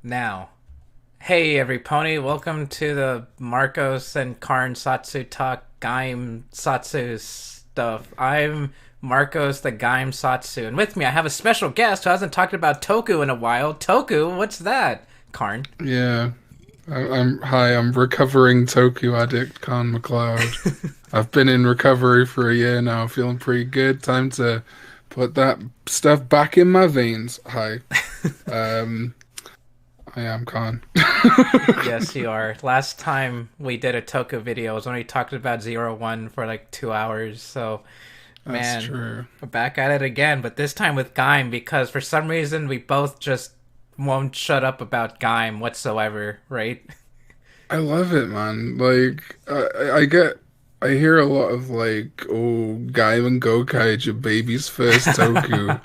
Now, hey every pony, welcome to the Marcos and Karn Satsu Talk Gaim Satsu stuff. I'm Marcos the Gaim Satsu, and with me I have a special guest who hasn't talked about Toku in a while. Toku, what's that? Karn. Yeah, I'm recovering Toku addict Khan McLeod. I've been in recovery for a year now, feeling pretty good. Time to put that stuff back in my veins. Hi, um, I am Khan. Yes, you are. Last time we did a Toku video was when we talked about Zero One for like 2 hours, so That's man, true. we're back at it again, but this time with Gaim because for some reason we both just won't shut up about Gaim whatsoever, right? I love it, man. Like I hear a lot of like, oh, Gaim Gokai is your baby's first Toku.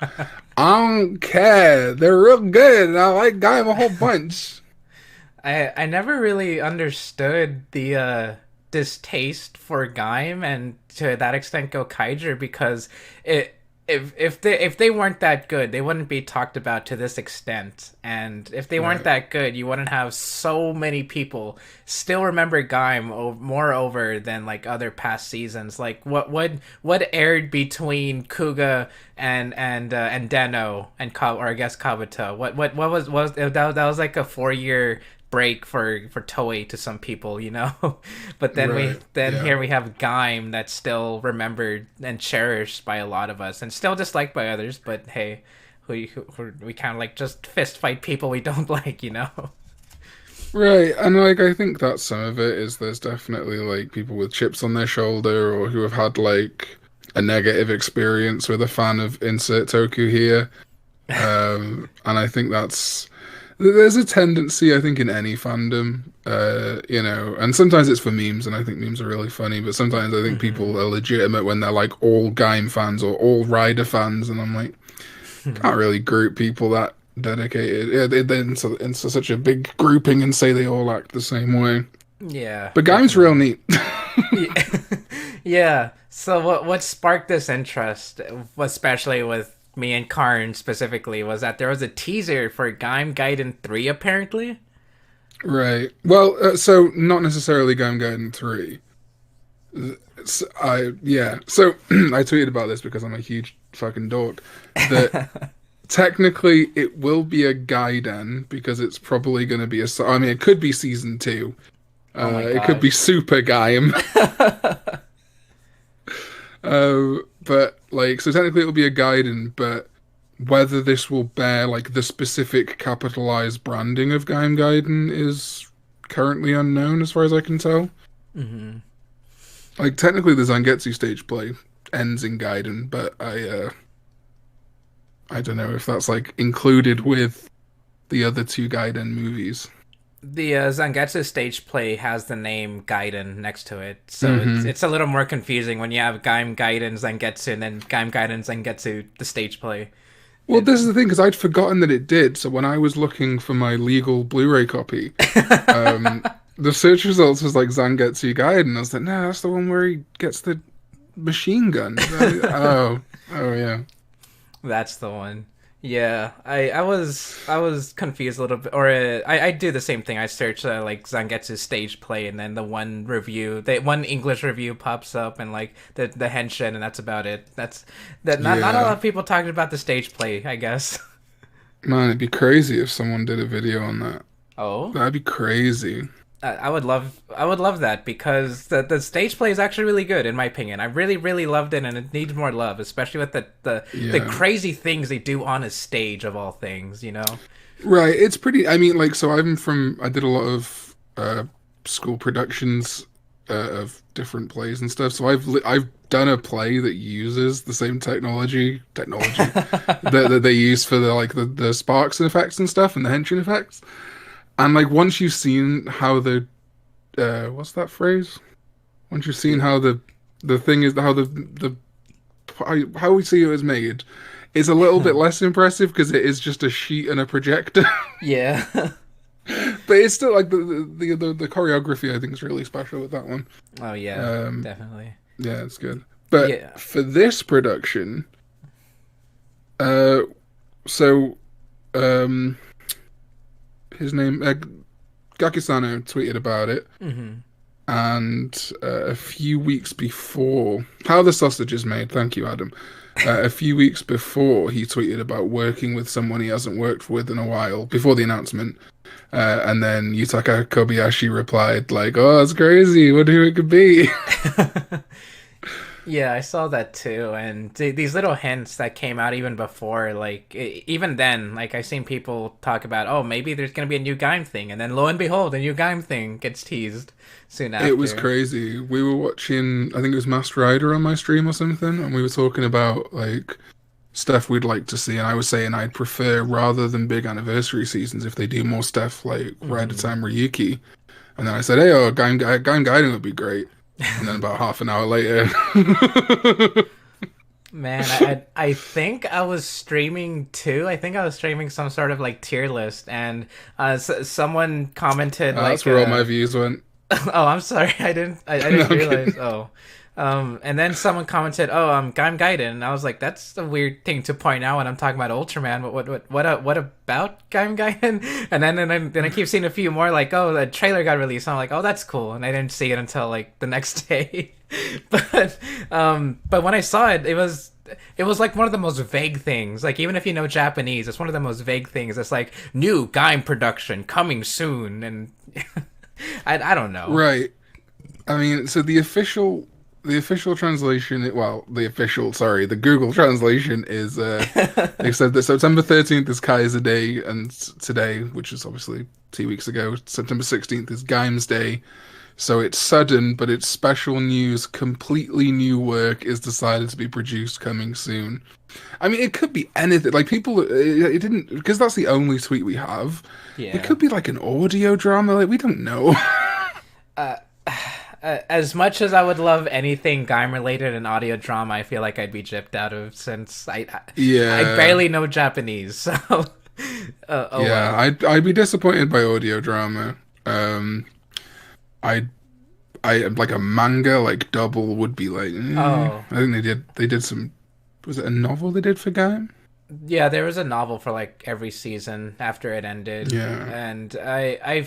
I don't care. They're real good, and I like Gaim a whole bunch. I never really understood the distaste for Gaim and to that extent Gokaiger because it if they weren't that good, they wouldn't be talked about to this extent. And if they weren't Right. that good, you wouldn't have so many people still remember Gaim more over than like other past seasons. Like what aired between Kuga and Deno and or I guess Kabuto. What was that was like a 4 year break for Toei to some people, you know. But Right. then Yeah. here we have Gaim that's still remembered and cherished by a lot of us, and still disliked by others. But hey, we kind of like just fist fight people we don't like, you know. Right. And like I think that some of it is there's definitely like people with chips on their shoulder or who have had like a negative experience with a fan of insert Toku here. And I think there's a tendency, I think, in any fandom, and sometimes it's for memes, and I think memes are really funny, but sometimes I think people Mm-hmm. are legitimate when they're like all Gaim fans or all Rider fans, and I'm like, can't really group people that dedicated into such a big grouping and say they all act the same way. Yeah, But Gaim's real definitely. neat. Yeah. Yeah. So what sparked this interest, especially with me and Karn specifically, was that there was a teaser for Gaim Gaiden 3 apparently. Right. Well, so not necessarily Gaim Gaiden 3. So I tweeted about this because I'm a huge fucking dork. That technically it will be a Gaiden because it's probably going to be I mean, it could be season two. Oh my It could be gosh. Super Gaim. But like, so technically it'll be a Gaiden, but whether this will bear like the specific capitalized branding of Gaim Gaiden is currently unknown, as far as I can tell. Hmm. Like technically, the Zangetsu stage play ends in Gaiden, but I don't know if that's like included with the other two Gaiden movies. The Zangetsu stage play has the name Gaiden next to it, so Hmm. it's a little more confusing when you have Gaim Gaiden Zangetsu and then Gaim Gaiden Zangetsu the stage play. Well, It. this is the thing because I'd forgotten that it did. So when I was looking for my legal Blu-ray copy, the search results was like Zangetsu Gaiden. I was like, no, that's the one where he gets the machine gun. Oh yeah, That's the one. Yeah, I was confused a little bit, or I do the same thing. I search like Zangetsu stage play, and then the one English review pops up, and like the henshin, and that's about it. That's that. Not a lot yeah. of people talking about the stage play, I guess. Man, it'd be crazy if someone did a video on that. Oh, That'd be crazy. I would love that because the stage play is actually really good in my opinion. I really loved it, and it needs more love, especially with the Yeah. crazy things they do on a stage of all things. You know. Right, it's pretty. I mean, like, so I did a lot of school productions of different plays and stuff. So I've done a play that uses the same technology that they use for the sparks and effects and stuff and the henshin effects. And like once you've seen how the what's that phrase? Once you've seen how the thing is how the how we see it was made, it's a little bit less impressive because it is just a sheet and a projector. Yeah. But it's still like the choreography I think is really special with that one. Oh yeah, Um, definitely. yeah, it's good. But Yeah. for this production, uh, so um, his name, Gakisano tweeted about it. Mm-hmm. And a few weeks before, how the sausage is made, thank you, Adam. A few weeks before, he tweeted about working with someone he hasn't worked with in a while, before the announcement. And then Yutaka Kobayashi replied, like, oh, that's crazy. Wonder who it could be. Yeah, I saw that too, and these little hints that came out even before, like even then, like I seen people talk about, oh, maybe there's gonna be a new Gaim thing, and then lo and behold, a new Gaim thing gets teased soon after. It was crazy. We were watching, I think it was Master Rider on my stream or something, and we were talking about like stuff we'd like to see, and I was saying I'd prefer rather than big anniversary seasons if they do more stuff like Rider Time Ryuki. And then I said, hey, oh, Gaim Gaiden would be great. And then about half an hour later. Man, I think I was streaming too. I think I was streaming some sort of like tier list, and someone commented like, that's where all my views went. oh, I'm sorry, I didn't realize. Oh, and then someone commented, "Oh, Gaim Gaiden," and I was like, "That's a weird thing to point out when I'm talking about Ultraman. But what about Gaim Gaiden?" And then I keep seeing a few more like, "Oh, the trailer got released." And I'm like, "Oh, that's cool," and I didn't see it until like the next day. but when I saw it, it was like one of the most vague things. Like even if you know Japanese, it's one of the most vague things. It's like new Gaim production coming soon, and I don't know. Right. I mean, so the official translation, the Google translation is, they said that September 13th is Kaiser Day, and today, which is obviously 2 weeks ago, September 16th is Gaim's Day. So it's sudden, but it's special news. Completely new work is decided to be produced coming soon. I mean, it could be anything. Like people, it didn't, because that's the only tweet we have. Yeah. It could be like an audio drama. Like we don't know. As much as I would love anything Gaim related and audio drama, I feel like I'd be gypped out of since I barely know Japanese. So Well. I'd be disappointed by audio drama. I like a manga like double would be like. I think they did some. Was it a novel they did for Gaim? Yeah, there was a novel for like every season after it ended. Yeah, and I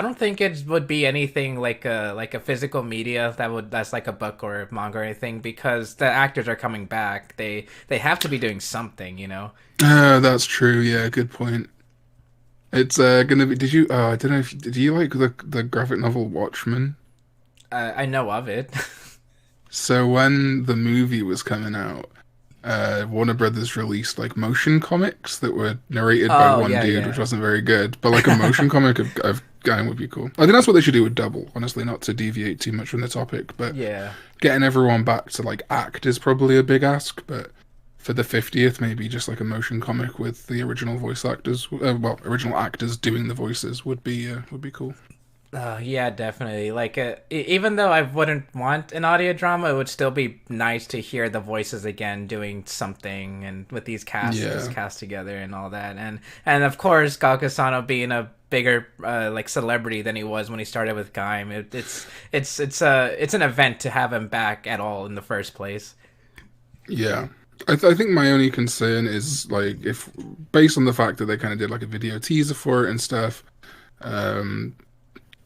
don't think it would be anything like a physical media that's like a book or a manga or anything, because the actors are coming back. They have to be doing something, you know. That's true. Yeah, good point. It's gonna be. Did you? I don't know if did you like the graphic novel Watchmen? I know of it. So when the movie was coming out, Warner Brothers released like motion comics that were narrated by one dude, which wasn't very good. But like a motion comic of Gaim would be cool. I think that's what they should do with Double, honestly, not to deviate too much from the topic. But yeah, getting everyone back to like act is probably a big ask. But for the 50th, maybe just like a motion comic with the original voice actors, original actors doing the voices would be cool. Yeah, definitely. Like, even though I wouldn't want an audio drama, it would still be nice to hear the voices again doing something, and with these casts cast together and all that. And of course, Gakusano being a bigger like celebrity than he was when he started with Gaim, it's an event to have him back at all in the first place. Yeah. I think my only concern is like if based on the fact that they kind of did like a video teaser for it and stuff,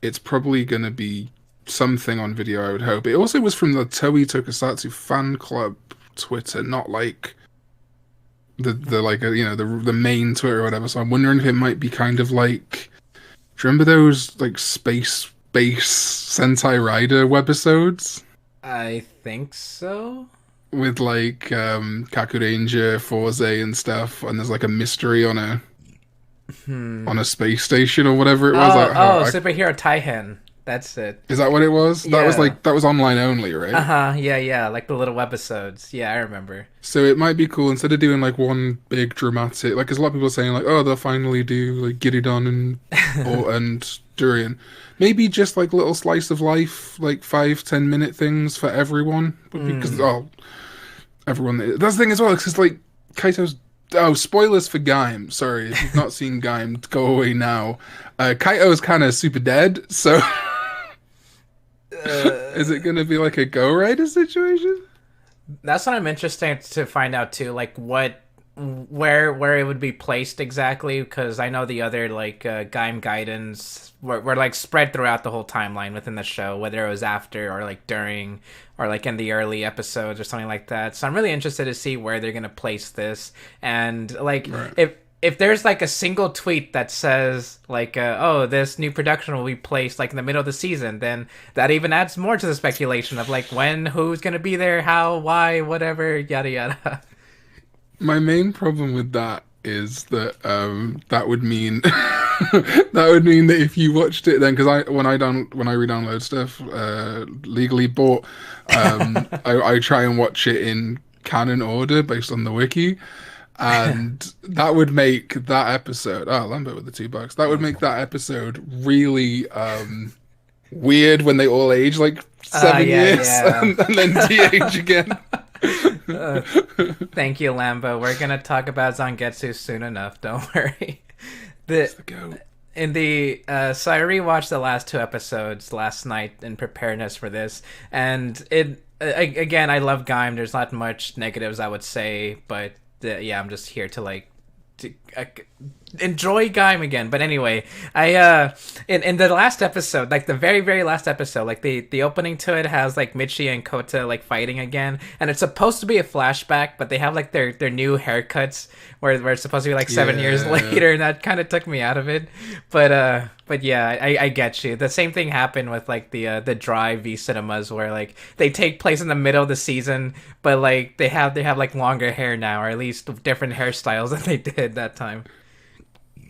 it's probably going to be something on video, I would hope. It also was from the Toei Tokusatsu fan club Twitter, not like the like the main Twitter or whatever. So I'm wondering if it might be kind of like, do you remember those like space base Sentai Rider webisodes? I think so. With like Kakuranger, Fourze and stuff, and there's like a mystery on a space station or whatever it was. Superhero Taihen. That's it. Is that what it was? Yeah. That was online only, right? Yeah, like the little webisodes. Yeah, I remember. So it might be cool instead of doing like one big dramatic, like, because a lot of people are saying like, oh, they'll finally do like Giridon and Durian. Maybe just like little slice of life, like 5-10 minute things for everyone. Because everyone. That's the thing as well. Because like Kaito's. Oh, spoilers for Gaim. Sorry, if you've not seen Gaim, go away now. Kaito is kind of super dead, so is it going to be like a Go Rider situation? That's what I'm interested to find out too. Like what where it would be placed exactly, because I know the other like Gaim Gaidens were like spread throughout the whole timeline within the show, whether it was after or like during or like in the early episodes or something like that. So I'm really interested to see where they're gonna place this, and like Right. if there's like a single tweet that says like oh, this new production will be placed like in the middle of the season, then that even adds more to the speculation of like when, who's gonna be there, how, why, whatever, yada yada. My main problem with that is that that would mean that would mean that if you watched it then, because when I re-download stuff legally bought, I try and watch it in canon order based on the wiki, and that would make that episode, Lambert with the $2, that would make that episode really weird when they all age like 7 years Yeah. and then de-age again. Thank you, Lambo. We're gonna talk about Zangetsu soon enough. Don't worry. The Go. in the so I rewatched the last two episodes last night in preparedness for this, and again, I love Gaim. There's not much negatives I would say, but yeah, I'm just here to like to, enjoy Gaim again. But anyway, I in the last episode, like the very very last episode, like the opening to it has like Michi and Kota like fighting again, and it's supposed to be a flashback, but they have like their new haircuts where it's supposed to be like 7 years later, and that kind of took me out of it. But yeah, I get you. The same thing happened with like the Drive V cinemas, where like they take place in the middle of the season, but like they have like longer hair now, or at least different hairstyles than they did that time.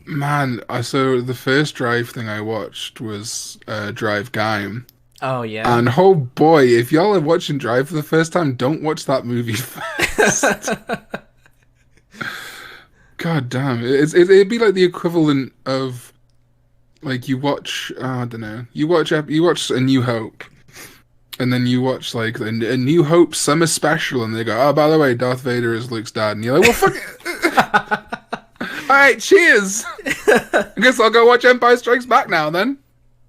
Man, so the first Drive thing I watched was Drive Gaim. Oh yeah. And oh boy, if y'all are watching Drive for the first time, don't watch that movie first. God damn, it'd be like the equivalent of like you watch I don't know, you watch A New Hope, and then you watch like A New Hope Summer Special, and they go, oh, by the way, Darth Vader is Luke's dad, and you're like, well, fuck it. All right, cheers. I guess I'll go watch Empire Strikes Back now then.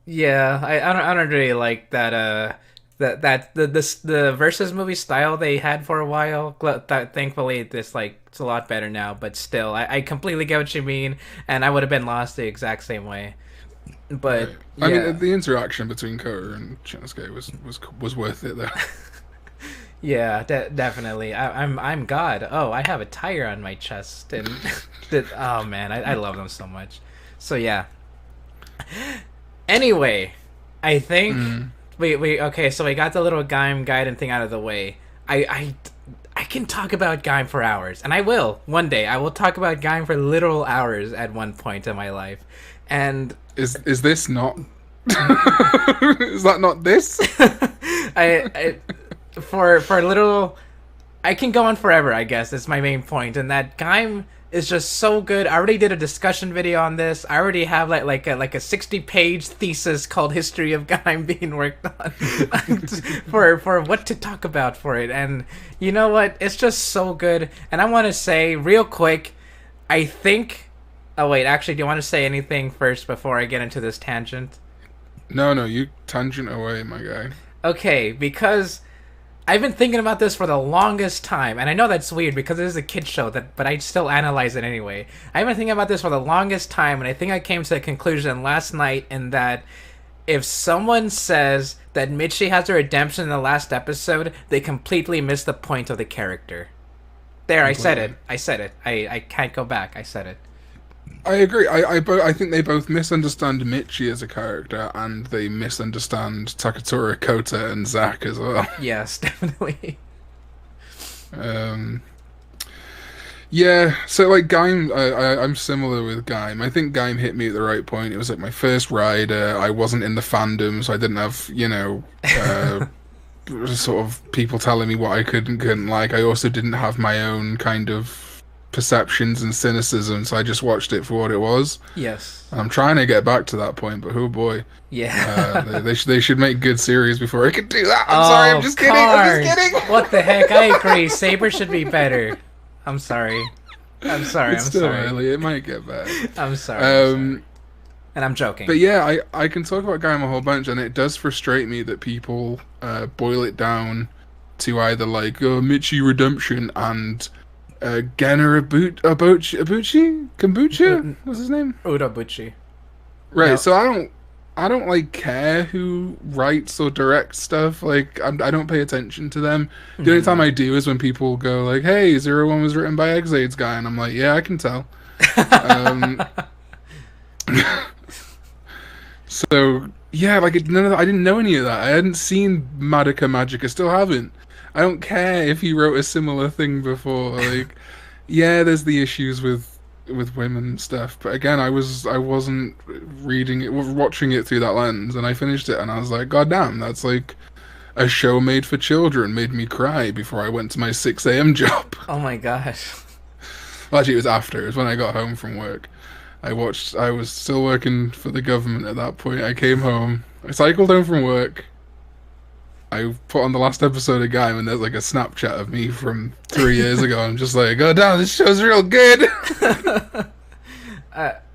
Yeah, I don't really like that the versus movie style they had for a while. Thankfully, this like it's a lot better now, but still, I completely get what you mean, and I would have been lost the exact same way. But Right. yeah. I mean, the interaction between Kota and Shinsuke was worth it though. Yeah, definitely. I'm God. Oh, I have a tire on my chest, and oh man, I love them so much. So yeah. Anyway, I think we okay. So we got the little Gaim Gaiden thing out of the way. I can talk about Gaim for hours, and I will one day. I will talk about Gaim for literal hours at one point in my life. And Is this not? Is that not this? I for literal, I can go on forever, I guess. Is my main point, and that Gaim is just so good. I already did a discussion video on this. I already have like a 60-page thesis called History of Gaim being worked on for what to talk about for it. And you know what? It's just so good. And I want to say real quick, I think. Oh wait, actually, do you want to say anything first before I get into this tangent? No, you tangent away, my guy. Okay, because I've been thinking about this for the longest time, and I know that's weird because it is a kid show, but I still analyze it anyway. I've been thinking about this for the longest time, and I think I came to a conclusion last night in that if someone says that Michi has a redemption in the last episode, they completely miss the point of the character. There, Completely. I said it. I can't go back. I said it. I agree. I think they both misunderstand Michi as a character, and they misunderstand Takatora, Kota, and Zack as well. Yes, definitely. Yeah, so like Gaim, I'm similar with Gaim. I think Gaim hit me at the right point. It was like my first rider. I wasn't in the fandom, so I didn't have, sort of people telling me what I could and couldn't like. I also didn't have my own kind of perceptions and cynicism, so I just watched it for what it was. Yes. I'm trying to get back to that point, but oh boy. Yeah. They should make good series before I can do that. I'm sorry, I'm just kidding. I'm just kidding. What the heck? I agree. Saber should be better. I'm sorry. It's I'm still sorry. early. It might get better. I'm sorry. And I'm joking. But yeah, I can talk about Gaim a whole bunch, and it does frustrate me that people boil it down to either like Michi redemption and Genner Abuchi? Kombucha? What's his name? Udabuchi. Right, No. so I don't like care who writes or directs stuff. Like I don't pay attention to them. The only time Mhm. I do is when people go like, "Hey, 01 was written by Exade's guy," and I'm like, "Yeah, I can tell." Um, so yeah, like none of that, I didn't know any of that. I hadn't seen Madoka Magic. I still haven't. I don't care if he wrote a similar thing before. Like, yeah, there's the issues with women and stuff, but again, I wasn't reading it, watching it through that lens, and I finished it, and I was like, God damn, that's like a show made for children. Made me cry before I went to my 6 a.m. job. Oh my gosh. Well, actually, it was after. It was when I got home from work. I watched. I was still working for the government at that point. I came home. I cycled home from work. I put on the last episode of Gaim, and there's like a Snapchat of me from 3 years ago. I'm just like, oh damn, this show's real good.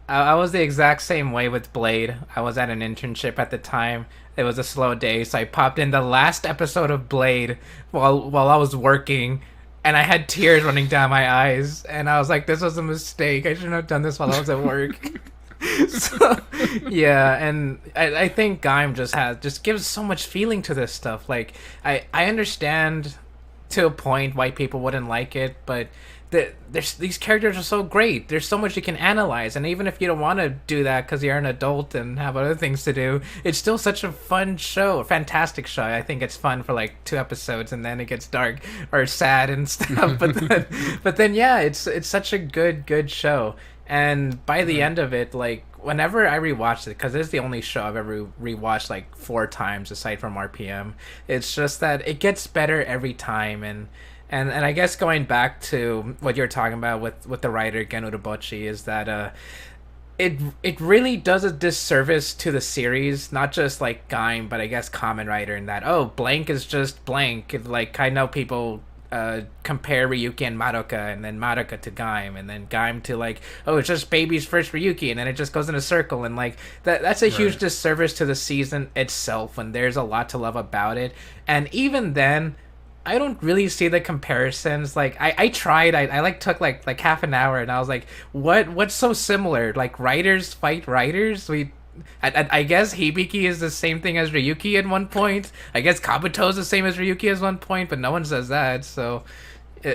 I was the exact same way with Blade. I was at an internship at the time. It was a slow day, so I popped in the last episode of Blade while I was working, and I had tears running down my eyes. And I was like, "This was a mistake. I shouldn't have done this while I was at work." So, yeah, and I think Gaim just gives so much feeling to this stuff. Like I understand to a point why people wouldn't like it, but these characters are so great. There's so much you can analyze, and even if you don't want to do that because you're an adult and have other things to do, it's still such a fun show, a fantastic show. I think it's fun for like 2 episodes, and then it gets dark or sad and stuff. But then yeah, it's such a good show. And by the end of it, like whenever I rewatched it, because it's the only show I've ever rewatched like 4 times aside from RPM, it's just that it gets better every time. And I guess going back to what you're talking about with the writer Gen Urobuchi is that it really does a disservice to the series, not just like Gaim, but I guess Kamen Rider, in that blank is just blank. Like I know people compare Ryuki and Madoka, and then Madoka to Gaim, and then Gaim to like, it's just baby's first Ryuki, and then it just goes in a circle, and like that's a huge Right. disservice to the season itself when there's a lot to love about it. And even then, I don't really see the comparisons. Like I tried, I like took like half an hour, and I was like, what's so similar? Like writers fight writers. I guess Hibiki is the same thing as Ryuki at one point. I guess Kabuto is the same as Ryuki at one point, but no one says that. So,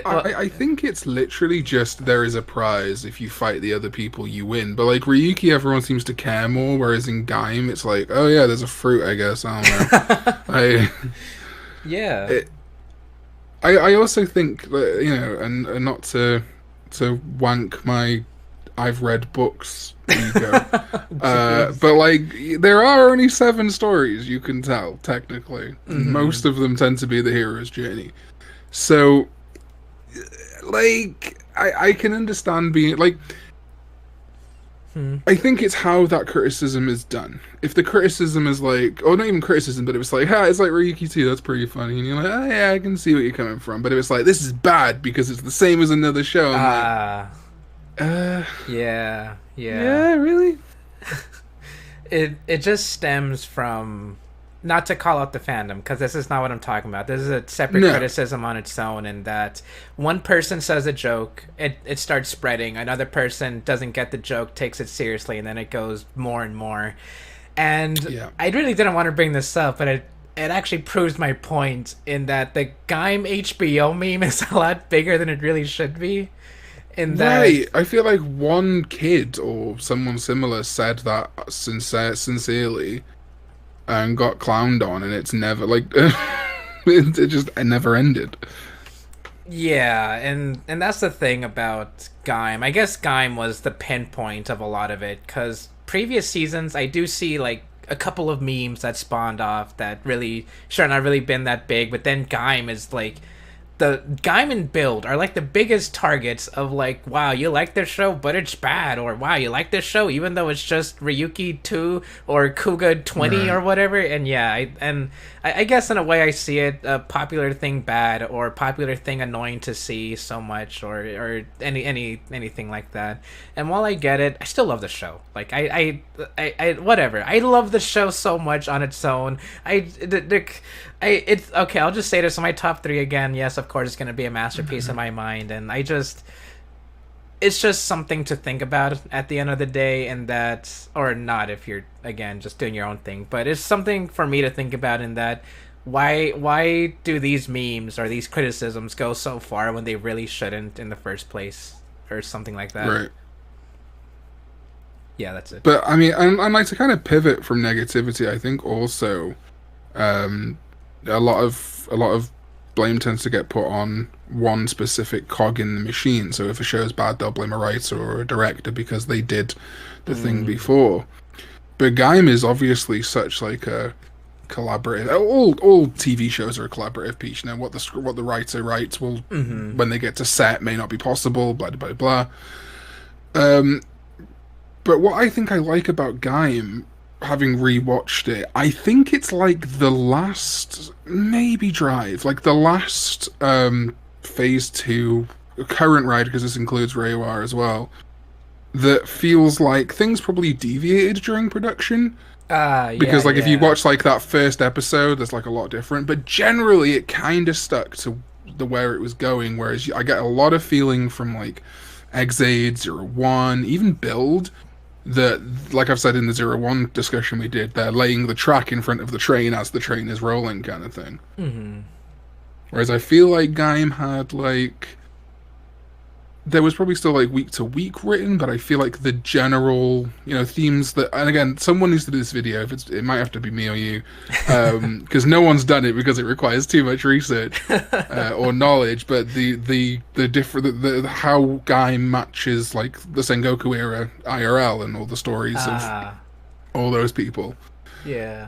I think it's literally just there is a prize if you fight the other people, you win. But like Ryuki, everyone seems to care more, whereas in Gaim, it's like, oh yeah, there's a fruit, I guess. I don't know. I yeah. it, I also think that, and not to wank my I've read books ego, but like there are only 7 stories you can tell technically. Most of them tend to be the hero's journey. So like I can understand being like I think it's how that criticism is done. If the criticism is like, or not even criticism, but it was like, it's like Ryuki 2, that's pretty funny, and you're like, oh yeah, I can see where you're coming from. But it was like, this is bad because it's the same as another show. I'm like, Yeah, yeah, really? it just stems from, not to call out the fandom, because this is not what I'm talking about. This is a separate criticism on its own, in that one person says a joke, it starts spreading, another person doesn't get the joke, takes it seriously, and then it goes more and more. And Yeah. I really didn't want to bring this up, but it actually proves my point, in that the Gaim HBO meme is a lot bigger than it really should be. In that, Right. I feel like one kid or someone similar said that sincerely and got clowned on, and it's never like it never ended. yeah, and that's the thing about Gaim. I guess Gaim was the pinpoint of a lot of it, because previous seasons I do see like a couple of memes that spawned off that really sure not really been that big, but then Gaim is like, the Gaim and Build are like the biggest targets of like, wow, you like this show, but it's bad, or wow, you like this show even though it's just Ryuki 2 or Kuga 20 Right. or whatever. And yeah, I guess in a way I see it a popular thing bad, or popular thing annoying to see so much, or anything like that. And while I get it, I still love the show. Like I whatever. I love the show so much on its own. It's okay. I'll just say this: my top three again. Yes, of course, it's gonna be a masterpiece in my mind, and it's just something to think about at the end of the day, and that, or not if you're again just doing your own thing, but it's something for me to think about in that. Why do these memes or these criticisms go so far when they really shouldn't in the first place, or something like that? Right. Yeah, that's it. But I mean, and like to kind of pivot from negativity, I think also um, a lot of blame tends to get put on one specific cog in the machine. So if a show's bad, they'll blame a writer or a director because they did the thing before. But Gaim is obviously such like a collaborative. All TV shows are a collaborative piece. You know what the writer writes will when they get to set may not be possible. Blah blah blah. But what I think I like about Gaim, having rewatched it, I think it's like the last, maybe Drive, like the last Phase 2 current ride, because this includes Reiwa as well, that feels like things probably deviated during production. Because like if you watch like that first episode, there's like a lot different, but generally it kind of stuck to the where it was going, whereas I get a lot of feeling from like Exade, 01, even Build, that, like I've said in the 01 discussion we did, they're laying the track in front of the train as the train is rolling, kind of thing. Whereas I feel like Gaim had like, there was probably still like week to week written, but I feel like the general, themes that, and again, someone needs to do this video. It might have to be me or you, because no one's done it because it requires too much research or knowledge. But the different the how Gaim matches like the Sengoku era IRL and all the stories of all those people. Yeah.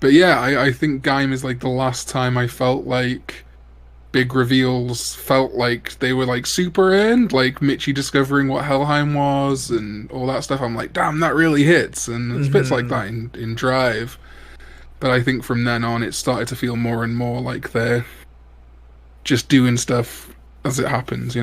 But yeah, I think Gaim is like the last time I felt like big reveals felt like they were like super earned, like Michi discovering what Helheim was and all that stuff. I'm like, damn, that really hits. And it's bits like that in Drive. But I think from then on it started to feel more and more like they're just doing stuff as it happens,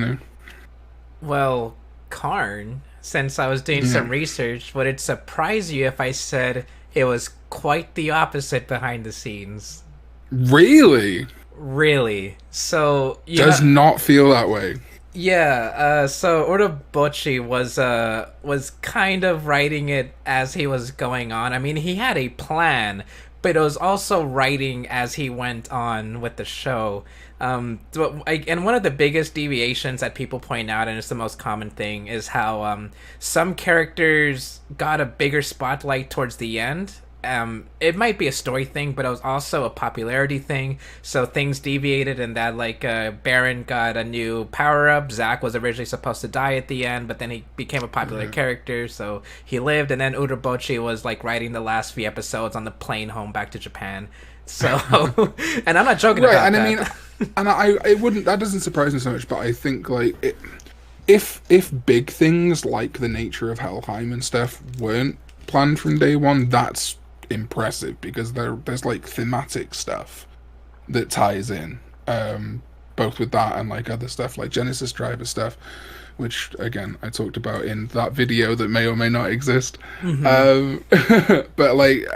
Well, Karn, since I was doing some research, would it surprise you if I said it was quite the opposite behind the scenes? Really? Really? So does not feel that way. Yeah. So Orobochi was kind of writing it as he was going on. I mean, he had a plan, but it was also writing as he went on with the show. And one of the biggest deviations that people point out, and it's the most common thing, is how some characters got a bigger spotlight towards the end. It might be a story thing, but it was also a popularity thing. So things deviated in that, like, Baron got a new power-up. Zack was originally supposed to die at the end, but then he became a popular character, so he lived. And then Urabochi was, like, writing the last few episodes on the plane home back to Japan. So, and I'm not joking about that. And I mean, and I wouldn't, that doesn't surprise me so much, but I think, like, if big things like the nature of Helheim and stuff weren't planned from day one, that's impressive, because there's like thematic stuff that ties in, both with that and like other stuff like Genesis Driver stuff, which again I talked about in that video that may or may not exist. But like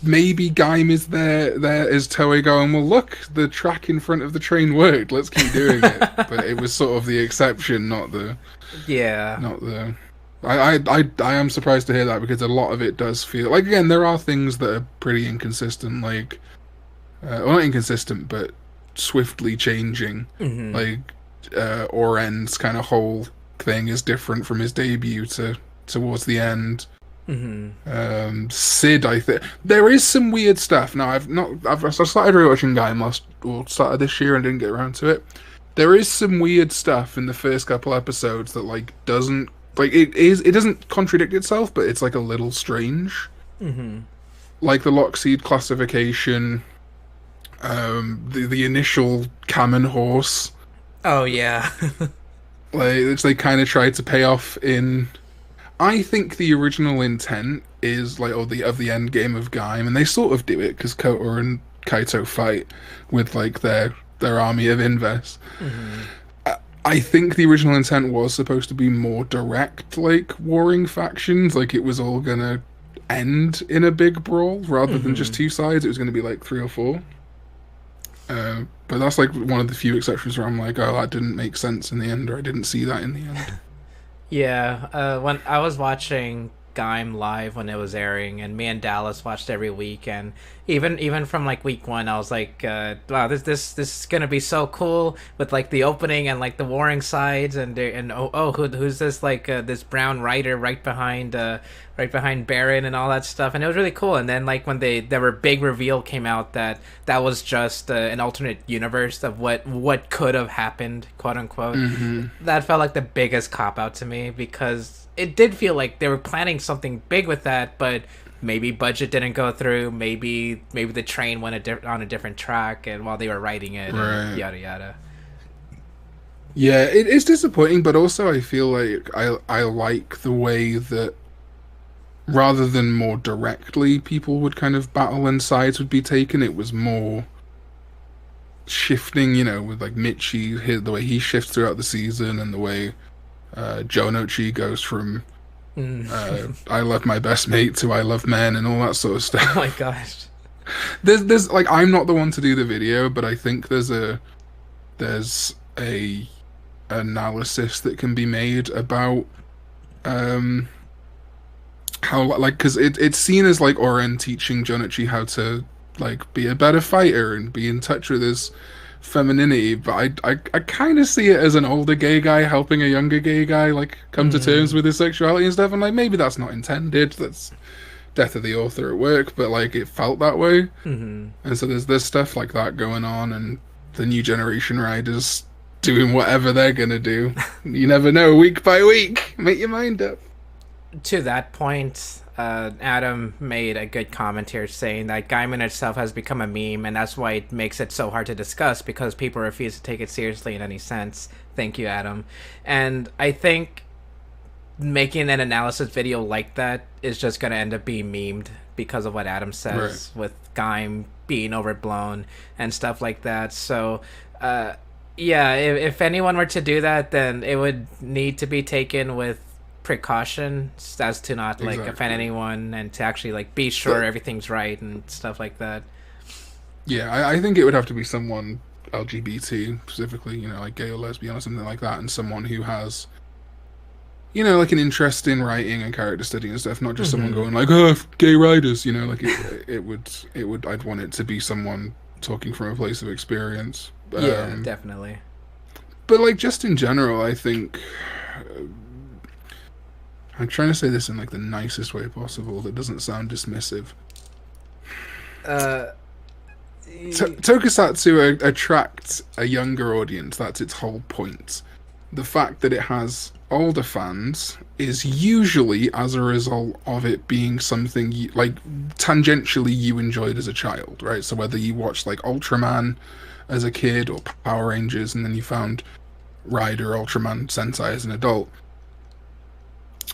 maybe Gaim is there as Toei going, well, look, the track in front of the train worked, let's keep doing it. But it was sort of the exception, not the I am surprised to hear that, because a lot of it does feel like, again, there are things that are pretty inconsistent, like well, not inconsistent, but swiftly changing. Like Oren's kind of whole thing is different from his debut to towards the end. Sid, I think there is some weird stuff. Now I started rewatching Gaim started this year and didn't get around to it. There is some weird stuff in the first couple episodes that like doesn't. Like, it doesn't contradict itself, but it's, like, a little strange. Like, the Lockseed classification, the initial Kamen horse. Oh, yeah. Which they kind of tried to pay off in... I think the original intent is, like, of the end game of Gaim, and they sort of do it, because Kota and Kaito fight with, like, their army of Inves. I think the original intent was supposed to be more direct, like, warring factions. Like, it was all gonna end in a big brawl rather than just Hmm. two sides. It was going to be like three or four. But that's like one of the few exceptions where I'm like, oh, that didn't make sense in the end, or I didn't see that in the end. Yeah, when I was watching Gaim live when it was airing, and me and Dallas watched every week, and even from like week one, I was like, wow, this is gonna be so cool with like the opening and like the warring sides, and who's this like this brown rider right behind Baron and all that stuff, and it was really cool. And then like when there were big reveal came out that was just an alternate universe of what could have happened, quote unquote. Hmm. That felt like the biggest cop out to me because it did feel like they were planning something big with that, but maybe budget didn't go through. Maybe the train went on a different track, and while they were writing it, and Right. yada yada. Yeah, it is disappointing, but also I feel like I like the way that rather than more directly people would kind of battle and sides would be taken, it was more shifting, with like Michi, the way he shifts throughout the season, and the way Jonochi goes from Mm. I love my best mate to I love men and all that sort of Oh my stuff. gosh. There's like I'm not the one to do the video, but I think there's a analysis that can be made about um how like because it's seen as like Oren teaching Jonochi how to like be a better fighter and be in touch with his femininity, but I kind of see it as an older gay guy helping a younger gay guy like come to terms Mm. with his sexuality and stuff. And like maybe that's not intended. That's death of the author at work, but like it felt that way. Hmm. And so there's stuff like that going on, and the new generation riders doing whatever they're gonna do. You never know, week by week. Make your mind up. To that point, Adam made a good comment here saying that Gaiman itself has become a meme, and that's why it makes it so hard to discuss because people refuse to take it seriously in any sense. Thank you, Adam. And I think making an analysis video like that is just going to end up being memed because of what Adam Right. says with Gaim being overblown and stuff like that. So, uh, yeah, if anyone were to do that, then it would need to be taken with precaution as to not like offend Exactly. anyone and to actually like be sure But everything's right and stuff like that. yeah, I think it would have to be someone LGBT specifically, like gay or lesbian or something like that, and someone who has, like an interest in writing and character study and stuff, not just someone Hmm. going like, oh, gay writers, like it would, I'd want it to be someone talking from a place of experience. Yeah, definitely. But like just in general, I think I'm trying to say this in like the nicest way possible that doesn't sound dismissive. Uh, Tokusatsu attracts a younger audience. That's its whole point. The fact that it has older fans is usually as a result of it being something like tangentially you enjoyed as a child, right? So whether you watched like Ultraman as a kid or Power Rangers, and then you found Rider, Ultraman, Sentai as an adult.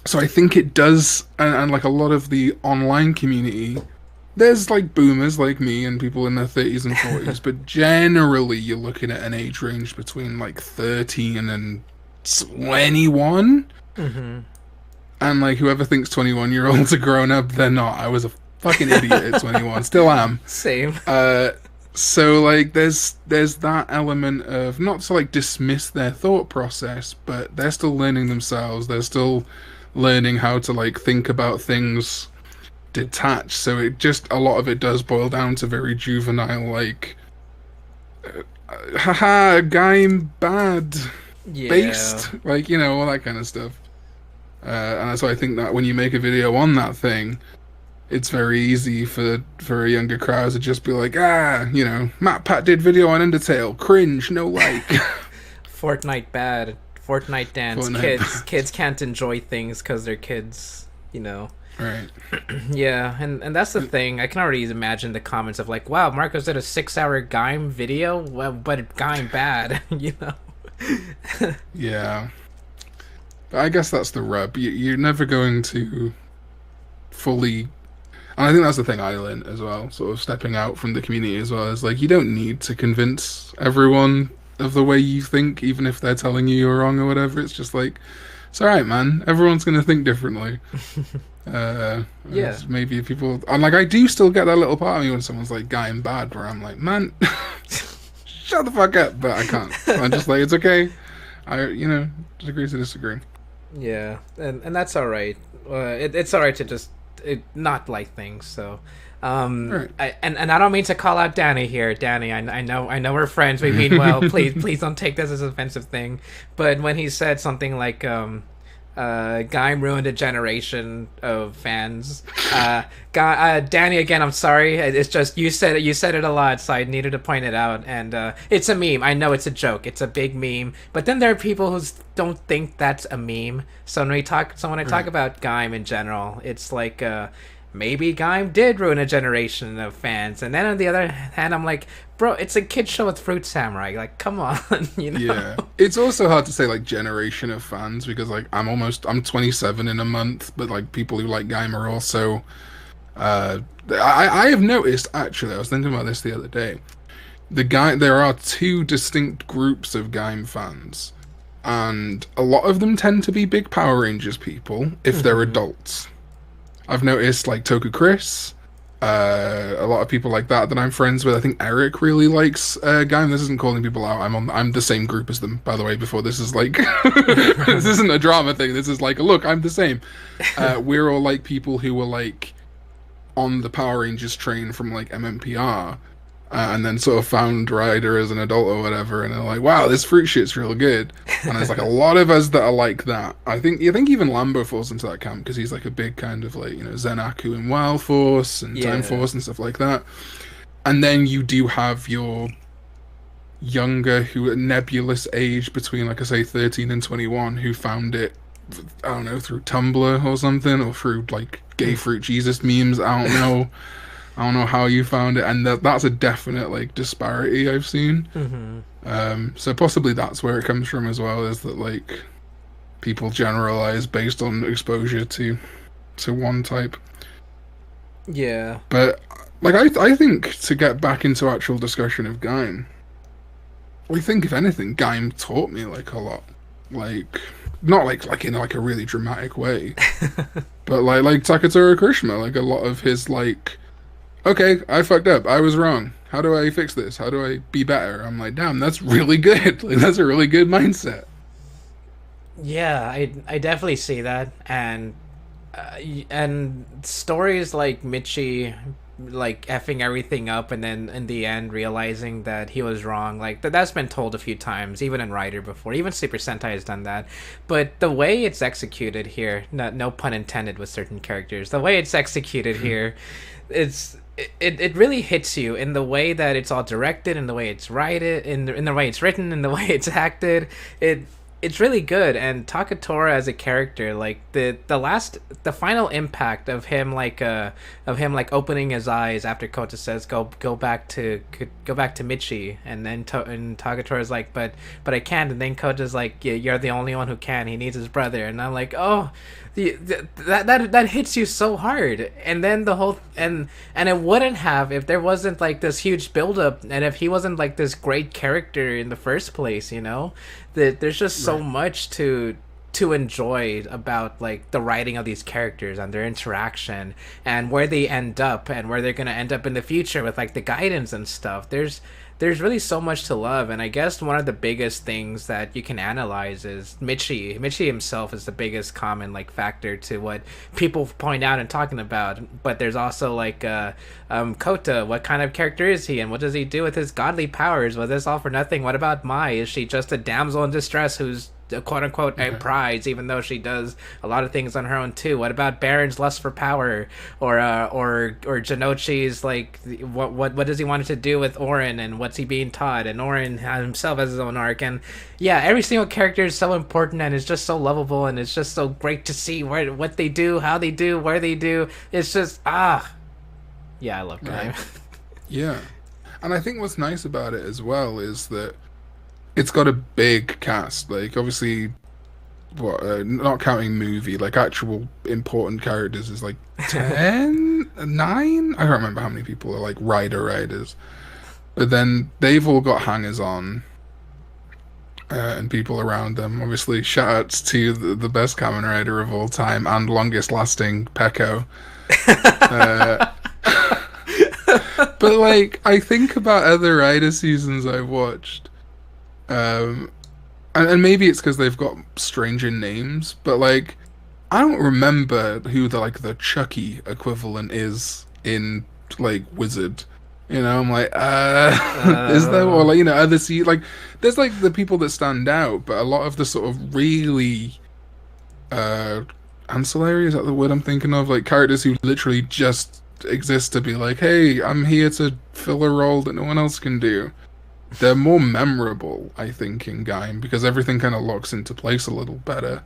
So I think it does, and like a lot of the online community, there's like boomers like me and people in their 30s and 40s, but generally you're looking at an age range between like 13 and 21. hmm. And like whoever thinks 21-year-olds are grown up, they're not. I was a fucking idiot at 21, still am. Same. Uh, so like there's that element of not to like dismiss their thought process, but they're still learning themselves. They're still learning how to like think about things detached. So it just a lot of it does boil down to very juvenile like haha game bad Yeah. based like all that kind of stuff. And so I think that when you make a video on that thing, it's very easy for a younger crowd to just be like, Matt Pat did video on Undertale, cringe, no like. Fortnite bad. Fortnite dance. Fortnite Kids can't enjoy things because they're kids. You know. Right. Yeah, and that's the thing. I can already imagine the comments of like, "Wow, Marcos did a 6-hour Gaim video, well, but Gaim bad," you know. Yeah. But I guess that's the rub. You're never going to fully. And I think that's the thing I learned as well, sort of stepping out from the community as well. Is like you don't need to convince everyone of the way you think, even if they're telling you you're wrong or whatever. It's just like it's all right, man. Everyone's gonna think differently. Yeah. Maybe people, and like I do still get that little part of me when someone's like Gaim bad, where I'm like, man, shut the fuck up. But I can't. I'm just like, it's okay. Disagree to disagree. Yeah, and that's all right. It's all right to just not like things. So, Right. I don't mean to call out Danny here. Danny, I know we're friends. We mean well. Please don't take this as an offensive thing. But when he said something like Gaim ruined a generation of fans. Danny, again, I'm sorry. It's just you said it a lot, so I needed to point it out. And it's a meme. I know it's a joke. It's a big meme. But then there are people who don't think that's a meme. So when I talk about Gaim in general, it's like maybe Gaim did ruin a generation of fans. And then on the other hand, I'm like, bro, it's a kid show with Fruit Samurai. Like, come on, you know? Yeah. It's also hard to say like generation of fans because like I'm 27 in a month, but like people who like Gaim are also I have noticed actually, I was thinking about this the other day. There are two distinct groups of Gaim fans, and a lot of them tend to be big Power Rangers people if they're adults. I've noticed like Toku Chris, a lot of people like that I'm friends with. I think Eric really likes Gaim. This isn't calling people out. I'm the same group as them, by the way. Before this is like this isn't a drama thing. This is like, look, I'm the same. We're all like people who were like on the Power Rangers train from like MMPR, and then sort of found Rider as an adult or whatever, and they're like, wow, this fruit shit's real good. And there's like a lot of us that are like that. I think even Lambo falls into that camp because he's like a big kind of like, Zenaku and Wild Force and Time Force and stuff like that. And then you do have your younger, who at nebulous age between, like I say, 13 and 21, who found it, I don't know, through Tumblr or something, or through like gay fruit Jesus memes. I don't know. I don't know how you found it, and that's a definite like disparity I've seen. So possibly that's where it comes from as well, is that like people generalize based on exposure to one type. Yeah. But like I think, to get back into actual discussion of Gaim, I think if anything, Gaim taught me like a lot. Like not like in like a really dramatic way, but like Takatoru Krishima, like a lot of his like, okay, I fucked up. I was wrong. How do I fix this? How do I be better? I'm like, damn, that's really good. Like, that's a really good mindset. Yeah, I definitely see that, and stories like Michi, like effing everything up, and then in the end realizing that he was wrong. Like that's been told a few times, even in Rider before. Even Super Sentai has done that. But the way it's executed here, no pun intended with certain characters. The way it's executed here, it really hits you in the way that it's all directed, in the way it's in the way it's written, in the way it's acted. It's really good. And Takatoru as a character, like the final impact of him like opening his eyes after Kota says go back to Michi, and then and Takatoru's like, but I can't, and then Kota's like, yeah, you're the only one who can, he needs his brother. And I'm like, oh, that hits you so hard. And then the whole and it wouldn't have if there wasn't like this huge buildup, and if he wasn't like this great character in the first place, that there's just so much to enjoy about like the writing of these characters and their interaction and where they end up and where they're gonna end up in the future with like the guidance and stuff. There's really so much to love, and I guess one of the biggest things that you can analyze is Michi. Michi himself is the biggest common like factor to what people point out and talking about. But there's also like Kota. What kind of character is he, and what does he do with his godly powers? Was this all for nothing? What about Mai? Is she just a damsel in distress who's quote unquote a prize, even though she does a lot of things on her own too? What about Baron's lust for power, or Janochi's like what does he want to do with Orin, and what's he being taught? And Orin himself has his own arc, and yeah, every single character is so important, and it's just so lovable, and it's just so great to see what they do, how they do, where they do. It's just yeah, I love Gaim. Yeah, and I think what's nice about it as well is that it's got a big cast. Like obviously, not counting movie, like actual important characters is like 10, 9. I don't remember how many people are like riders, but then they've all got hangers on. and people around them. Obviously, shout outs to the best Kamen Rider of all time and longest lasting Peko. Uh, but like, I think about other Rider seasons I've watched, um, and maybe it's because they've got stranger names, but like, I don't remember who the Chucky equivalent is in like Wizard. You know, I'm like, is there, or like, other like, there's like the people that stand out, but a lot of the sort of really uh ancillary, is that the word I'm thinking of? Like characters who literally just exist to be like, hey, I'm here to fill a role that no one else can do. They're more memorable, I think, in Gaim because everything kind of locks into place a little better.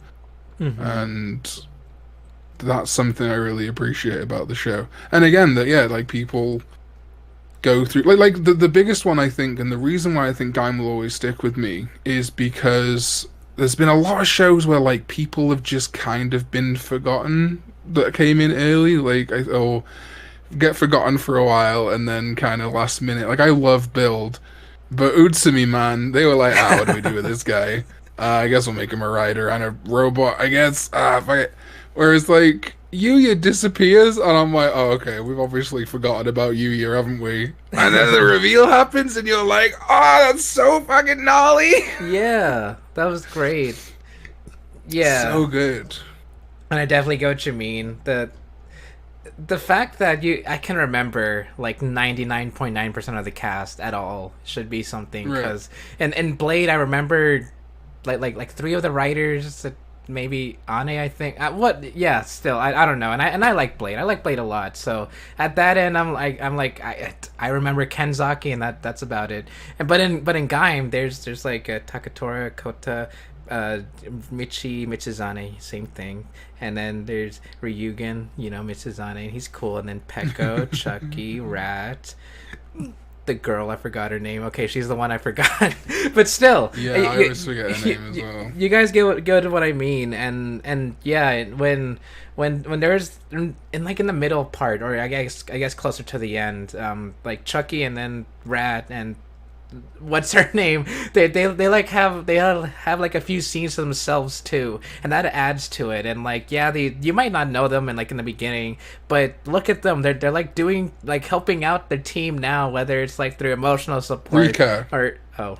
And that's something I really appreciate about the show. And again, that like people go through like the biggest one I think, and the reason why I think Gaim will always stick with me is because there's been a lot of shows where like people have just kind of been forgotten that came in early, like or get forgotten for a while and then kind of last minute. Like I love Build, but Utsumi, man, they were like, what do we do with this guy? I guess we'll make him a rider and a robot, I guess. Fuck it. Whereas, like, Yuya disappears, and I'm like, oh, okay, we've obviously forgotten about Yuya, haven't we? And then the reveal happens, and you're like, oh, that's so fucking gnarly! Yeah, that was great. Yeah. So good. And I definitely get what you mean. The fact that I can remember like 99.9% of the cast at all should be something, because in Blade I remember like three of the writers, maybe Ane, I think. Still I don't know, and I like Blade. I like Blade a lot. So at that end, I remember Kenzaki, and that's about it. But in Gaim, there's like Takatora, Kota, Michizane, same thing. And then there's Ryugen, Michizane, he's cool. And then Peko, Chucky, Rat, the girl, I forgot her name. Okay, she's the one I forgot. But still, yeah, I always forget her name as well. You guys get what I mean. And yeah, when there's in the middle part, or I guess closer to the end, like Chucky and then Rat and what's her name, they have like a few scenes to themselves too, and that adds to it. And like, yeah, you might not know them in the beginning, but look at them, they're like doing, like, helping out their team now, whether it's like through emotional support Rika.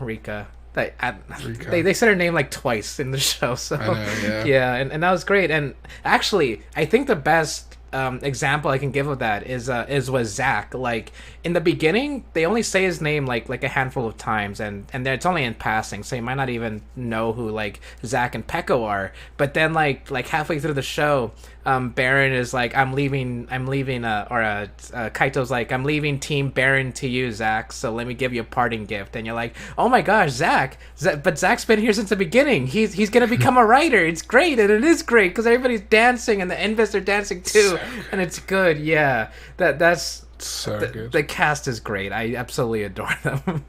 Rika. They said her name like twice in the show, so I know, yeah, and that was great. And actually, I think the best example I can give of that is with Zack. Like in the beginning, they only say his name like a handful of times, and it's only in passing, so you might not even know who like Zack and Peko are. But then like halfway through the show, Baron is like, I'm leaving, Kaito's like, I'm leaving Team Baron to you, Zack, so let me give you a parting gift. And you're like, oh my gosh, Zack, but Zack's been here since the beginning. He's gonna become a writer. It's great, and it is great because everybody's dancing and the Invis are dancing too, and it's good. Yeah, that's so good. The cast is great. I absolutely adore them.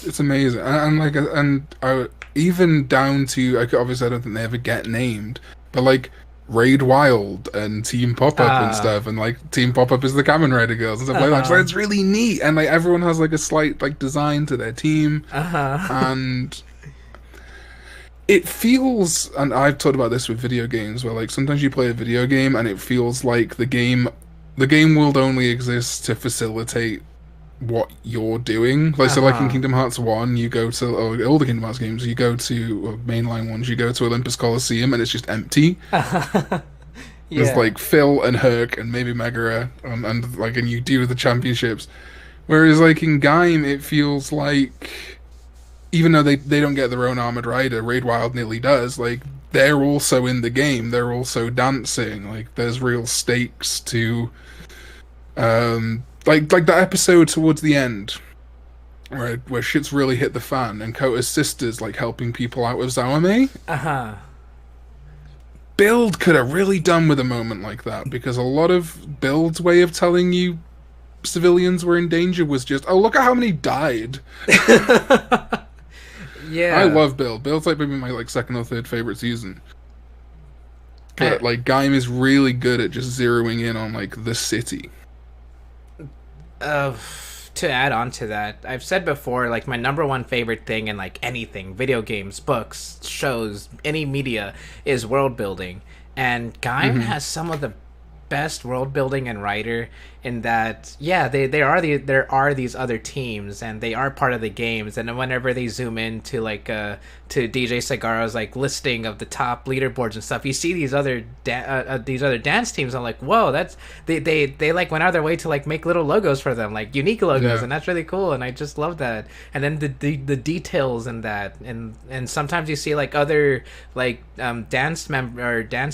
It's amazing, and even down to, obviously I don't think they ever get named, but like Raid Wild and Team Pop-Up and stuff, and like Team Pop-Up is the Kamen Rider girls and stuff like that. So it's really neat, and like everyone has like a slight like design to their team, and it feels, and I've talked about this with video games, where like sometimes you play a video game and it feels like the game world only exists to facilitate what you're doing. Like so, like in Kingdom Hearts 1, you go to, or all the Kingdom Hearts games, you go to, or mainline ones, you go to Olympus Coliseum and it's just empty. There's like Phil and Herc and maybe Megara, and you do the championships. Whereas like in Gaim, it feels like, even though they don't get their own armored rider, Raid Wild nearly does, like they're also in the game, they're also dancing, like there's real stakes to like that episode towards the end where shit's really hit the fan and Kota's sister's like helping people out with Zawame. Build could have really done with a moment like that, because a lot of Build's way of telling you civilians were in danger was just, oh, look at how many died. Yeah, I love Build. Build's like maybe my like second or third favorite season. But like Gaim is really good at just zeroing in on like the city. to add on to that, I've said before, like my number one favorite thing in like anything, video games, books, shows, any media, is world building. And Gaim Mm-hmm. has some of the best world building and writer in that. Yeah, there are these other teams and they are part of the games, and then whenever they zoom in to like to DJ Segaro's like listing of the top leaderboards and stuff, you see these other these other dance teams. I'm like, whoa, that's they like went out of their way to like make little logos for them, like unique logos, Yeah. and that's really cool, and I just love that. And then the details in that, and sometimes you see like other like dance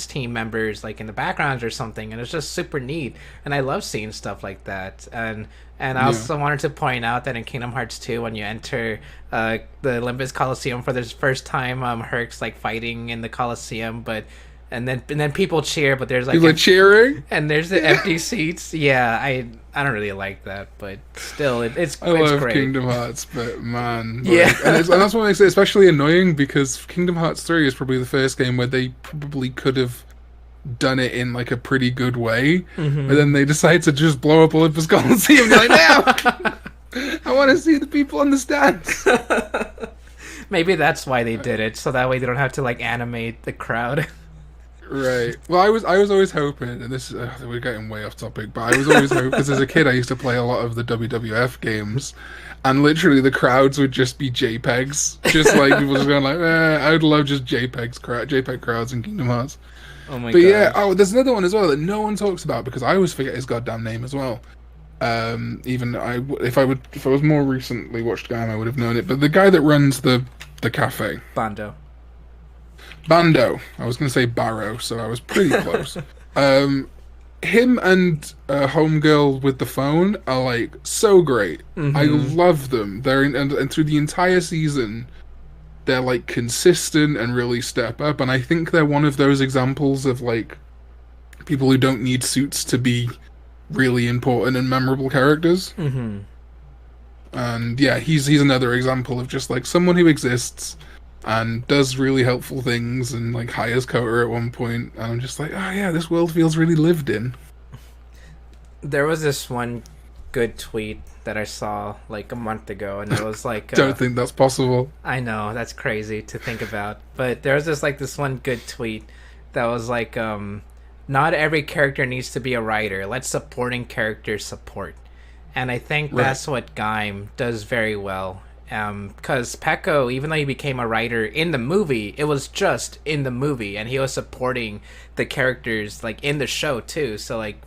team members like in the backgrounds or something, and it's just super neat, and I love seeing stuff like that. And I Yeah. also wanted to point out that in Kingdom Hearts 2, when you enter the Olympus Coliseum for the first time, Herc's like fighting in the Coliseum, but and then people cheer, but there's like People are cheering. and there's the empty seats. Yeah, I don't really like that, but still, it's I it's love great. Kingdom Hearts, but man, like, Yeah. and that's what makes it especially annoying, because Kingdom Hearts 3 is probably the first game where they probably could have done it in like a pretty good way, Mm-hmm. but then they decide to just blow up Olympus Coliseum. They're like, no, I want to see the people on the stands. Maybe that's why they did it, so that way they don't have to like animate the crowd. Right. Well, I was always hoping, and this we're getting way off topic, but I was always hoping, because as a kid I used to play a lot of the WWF games, and literally the crowds would just be JPEGs, just like people just going like, I would love just JPEG crowds in Kingdom Hearts. Oh my But god. yeah, there's another one as well that no one talks about, because I always forget his goddamn name as well. If I was more recently watched Gaim, I would have known it. But the guy that runs the cafe, Bondo. Bando. I was going to say Barrow, so I was pretty close. Him and Homegirl with the phone are like so great. I love them. And through the entire season, they're like consistent and really step up. And I think they're one of those examples of like people who don't need suits to be really important and memorable characters. Mm-hmm. And yeah, he's another example of just like someone who exists and does really helpful things, and like hires Kota at one point, and I'm just like, oh yeah, this world feels really lived in. There was this one good tweet that I saw like a month ago, and it was like Don't think that's possible. I know, that's crazy to think about, but there was this one good tweet that was like not every character needs to be a writer, let supporting characters support. And I think Right. that's what Gaim does very well. Because Peko, even though he became a writer in the movie, it was just in the movie, and he was supporting the characters like in the show too. So like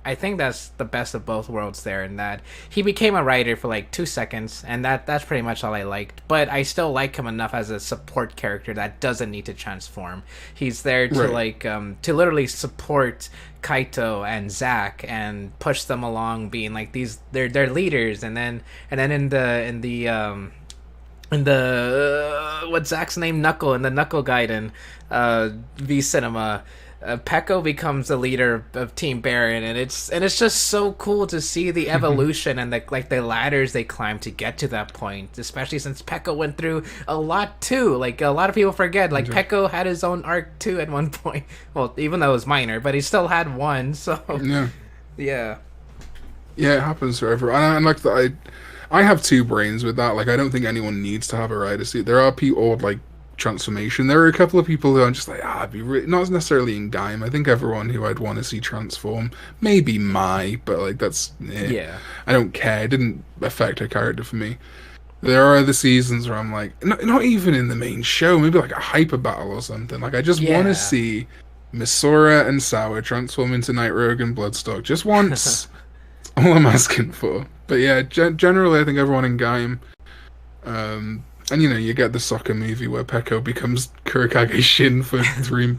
I think that's the best of both worlds there, in that he became a writer for like 2 seconds, and that's pretty much all I liked. But I still like him enough as a support character that doesn't need to transform. He's there to Right. like to literally support Kaito and Zack and push them along, being like they're leaders, and then in the what's Zack's name, Knuckle, in the Knuckle Gaiden V Cinema, Peko becomes the leader of Team Baron, and it's just so cool to see the evolution and the ladders they climb to get to that point, especially since Peko went through a lot too. Like a lot of people forget, like Peko had his own arc too at one point. Well, even though it was minor, but he still had one. So Yeah, yeah. yeah, it happens for everyone. And like that, I have two brains with that. Like, I don't think anyone needs to have a rider suit. There are people like transformation. There are a couple of people who I'm just like, I'd be not necessarily in Gaim. I think everyone who I'd want to see transform, maybe Mai, but like that's Yeah. I don't care. It didn't affect her character for me. There are other seasons where I'm like, not even in the main show, maybe like a hyper battle or something. Like I just want Yeah. to see Misora and Sour transform into Night Rogue and Bloodstock just once. That's all I'm asking for. But yeah, generally I think everyone in Gaim, and you get the soccer movie where Peko becomes Kurokage Shin for three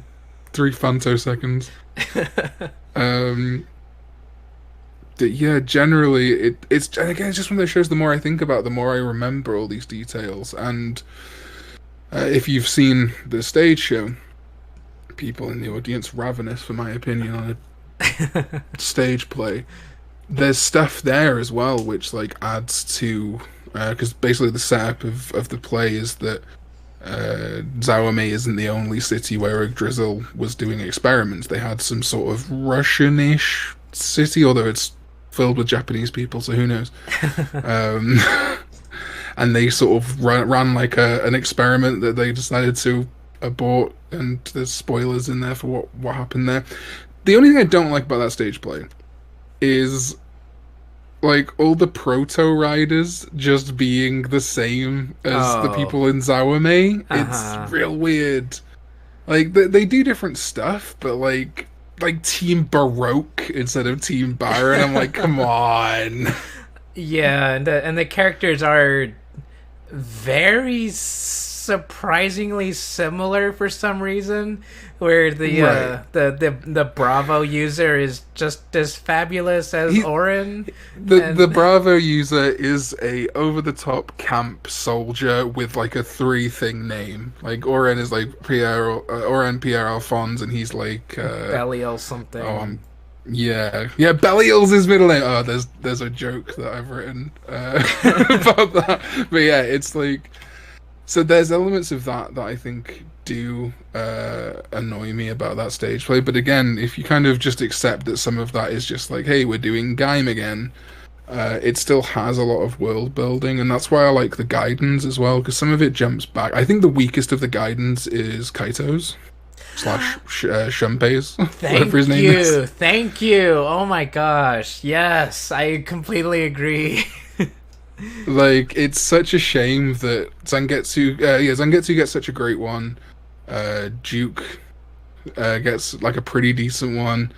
femtoseconds. Yeah, generally it's and again, it's just one of those shows. The more I think about, the more I remember all these details. And if you've seen the stage show, people in the audience ravenous for my opinion on a stage play. There's stuff there as well, which like adds to because basically the setup of the play is that Zawame isn't the only city where Yggdrasil was doing experiments. They had some sort of Russian-ish city, although it's filled with Japanese people, so who knows? Um, and they sort of ran like an experiment that they decided to abort, and there's spoilers in there for what happened there. The only thing I don't like about that stage play is like all the proto riders just being the same as the Oh, people in Zawame. It's uh-huh. real weird. Like they do different stuff, but like Team Baroque instead of Team Baron. I'm like, come on. Yeah, and the characters are very surprisingly similar for some reason. Where Right. the Bravo user is just as fabulous as He Orin, the and Bravo user is a over the top camp soldier with like a three thing name. Like Oren is like Oren Pierre Alphonse, and he's like Belial oh something. yeah, Belial's his middle name. Oh, there's a joke that I've written about that. But yeah, it's like so there's elements of that I think do annoy me about that stage play. But again, if you kind of just accept that some of that is just like, hey, we're doing Gaim again, it still has a lot of world building, and that's why I like the Gaidens as well, because some of it jumps back. I think the weakest of the Gaidens is Kaito's slash Shunpei's, whatever his Thank name is. you, thank you. Oh my gosh, yes, I completely agree. Like, it's such a shame that Zangetsu gets such a great one. Duke gets like a pretty decent one.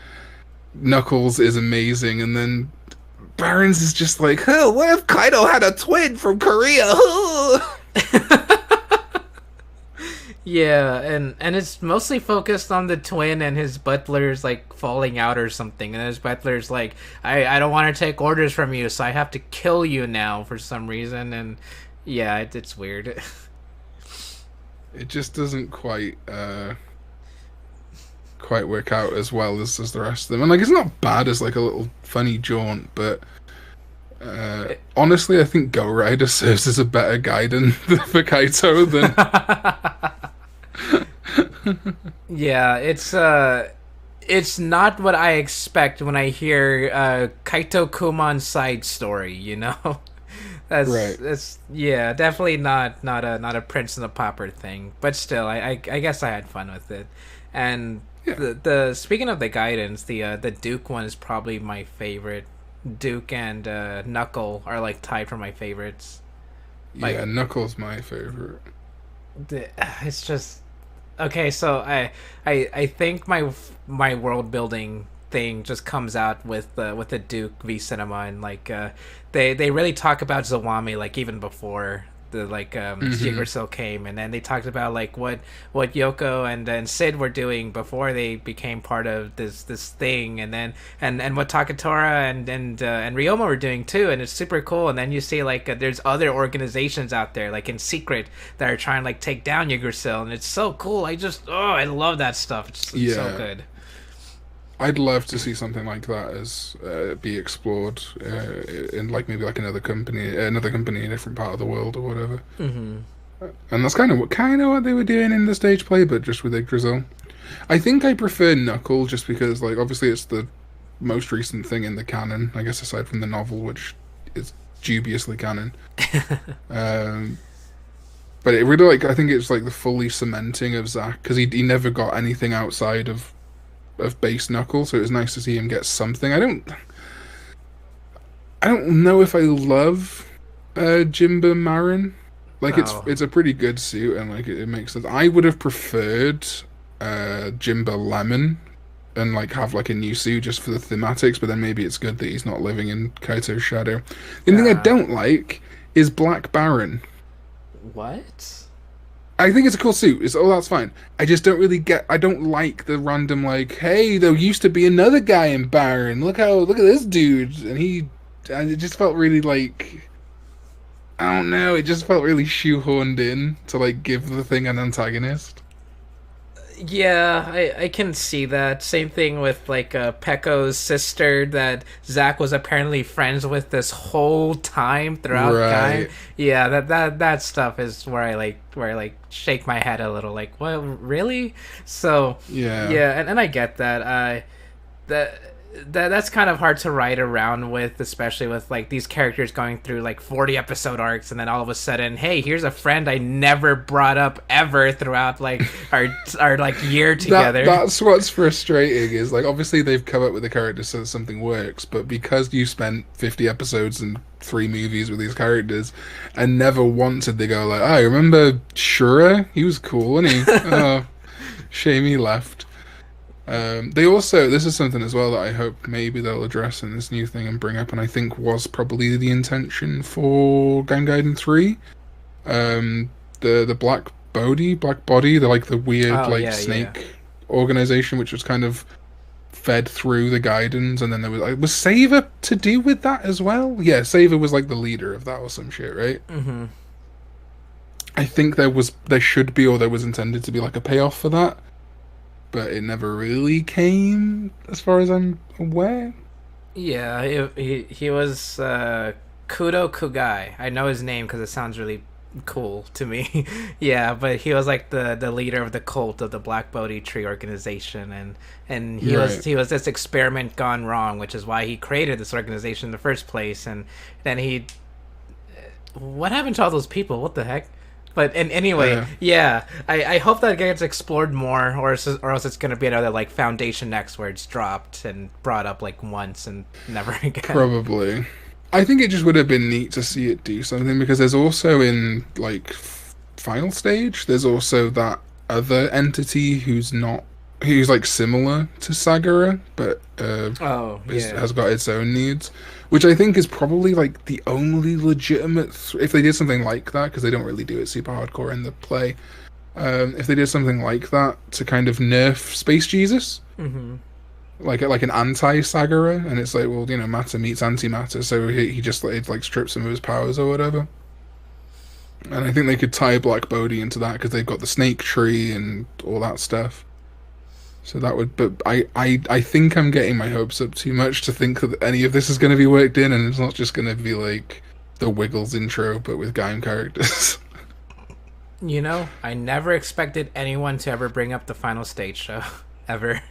Knuckles is amazing, and then Barons is just like, oh, what if Kaido had a twin from Korea? Yeah, and it's mostly focused on the twin and his butler's like falling out or something, and his butler's like, I don't want to take orders from you, so I have to kill you now for some reason, and yeah, it's weird. It just doesn't quite work out as well as the rest of them. And like, it's not bad as like a little funny jaunt, but honestly, I think Go Rider serves as a better Gaiden for Kaito than Yeah, it's not what I expect when I hear Kaito Kumon's side story, you know? right. That's yeah, definitely not a Prince and the Pauper thing, but still, I guess I had fun with it. And Yeah, the speaking of the guidance, the Duke one is probably my favorite. Duke and Knuckle are like tied for my favorites. Like yeah. Knuckles my favorite. it's just okay. So I think my world building thing just comes out with the Duke v Cinema, and like they really talk about Zawami like even before the like Hmm. Yggdrasil came, and then they talked about like what Yoko and Sid were doing before they became part of this thing, and then and what Takatora and Ryoma were doing too, and it's super cool. And then you see like there's other organizations out there like in secret that are trying to like take down Yggdrasil, and it's so cool. I love that stuff. It's so Yeah, good. I'd love to see something like that as be explored in like maybe like another company in a different part of the world or whatever. Hmm. And that's kind of what they were doing in the stage play, but just with Yggdrasil. I think I prefer Knuckle just because like obviously it's the most recent thing in the canon, I guess aside from the novel, which is dubiously canon. Um, but it really like I think it's like the fully cementing of Zack because he never got anything outside of base Knuckle, so it was nice to see him get something. I don't know if I love Jimba Marin. Like Oh, it's a pretty good suit and like it makes sense. I would have preferred Jimba Lemon and like have like a new suit just for the thematics, but then maybe it's good that he's not living in Kaito's shadow. The only thing I don't like is Black Baron. what? I think it's a cool suit. That's fine. I just don't really get. I don't like the random like, hey, there used to be another guy in Baron. Look at this dude, and it just felt really like, I don't know. It just felt really shoehorned in to like give the thing an antagonist. Yeah, I can see that. Same thing with like Pecco's sister that Zack was apparently friends with this whole time throughout Gaim. Right. Yeah, that stuff is where I like shake my head a little like, what really? So Yeah. yeah, and I get that. That that's kind of hard to ride around with, especially with like these characters going through like 40 episode arcs, and then all of a sudden, hey, here's a friend I never brought up ever throughout like our like year together. That's what's frustrating is like obviously they've come up with the characters so that something works, but because you spent 50 episodes and 3 movies with these characters, and never once did they go like, I remember Shura, he was cool, and he oh, shame he left. They also, this is something as well that I hope maybe they'll address in this new thing and bring up, and I think was probably the intention for Gaim Gaiden 3. The Black Body, they're like the weird snake organization, which was kind of fed through the Gaidens, and then there was Saver to do with that as well? Yeah, Saver was like the leader of that or some shit, right? Mm-hmm. I think there should be, or there was intended to be like a payoff for that, but it never really came, as far as I'm aware. Yeah, he was Kudo Kugai. I know his name because it sounds really cool to me. Yeah, but he was like the leader of the cult of the Black Bodhi Tree organization, and he was this experiment gone wrong, which is why he created this organization in the first place. And then what happened to all those people? What the heck? But anyway, I hope that gets explored more, or else it's going to be another like Foundation X where it's dropped and brought up like once and never again. Probably. I think it just would have been neat to see it do something, because there's also in like final stage, there's also that other entity who's like similar to Sagara, but has got its own needs, which I think is probably like the only legitimate if they did something like that, because they don't really do it super hardcore in the play. If they did something like that to kind of nerf Space Jesus, like an anti-Sagara, and it's like, well, you know, matter meets antimatter, so he just like strips him of his powers or whatever. And I think they could tie Black Bodhi into that, because they've got the snake tree and all that stuff. So that would, but I think I'm getting my hopes up too much to think that any of this is going to be worked in, and it's not just going to be like the Wiggles intro, but with Gaim characters. You know, I never expected anyone to ever bring up the final stage show, ever.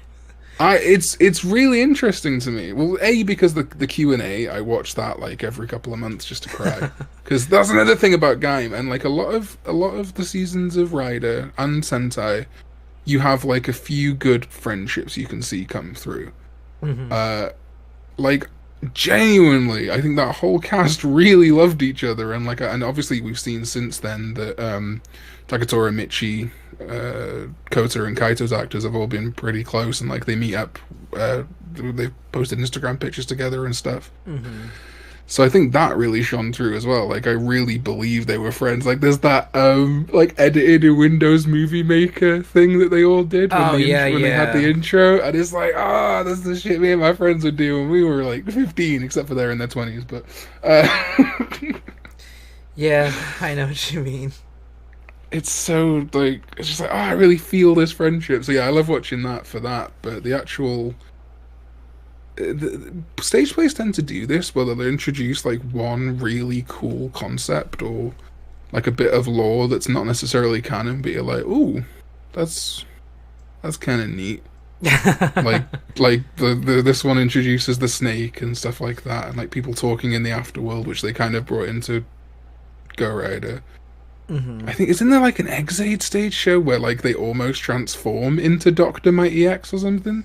It's really interesting to me. Well, because the Q&A, I watch that like every couple of months just to cry, because that's another thing about Gaim, and like a lot of the seasons of Rider and Sentai, you have like a few good friendships you can see come through. Like genuinely, I think that whole cast really loved each other, and and obviously we've seen since then that Takatora, Michi, Kota and Kaito's actors have all been pretty close, and like they meet up, they've posted Instagram pictures together and stuff. So I think that really shone through as well. Like I really believe they were friends. Like there's that like edited in Windows Movie Maker thing that they all did when they had the intro, and it's like, that's the shit me and my friends would do when we were like 15, except for they're in their 20s. But yeah, I know what you mean. It's so like, it's just like, I really feel this friendship. So yeah, I love watching that for that. But the actual the stage plays tend to do this, whether they introduce like one really cool concept or like a bit of lore that's not necessarily canon, but you're like, ooh, that's kind of neat. like this one introduces the snake and stuff like that, and like people talking in the afterworld, which they kind of brought into Go Rider. I think, isn't there like an Exade stage show where like they almost transform into Dr. Mighty X or something?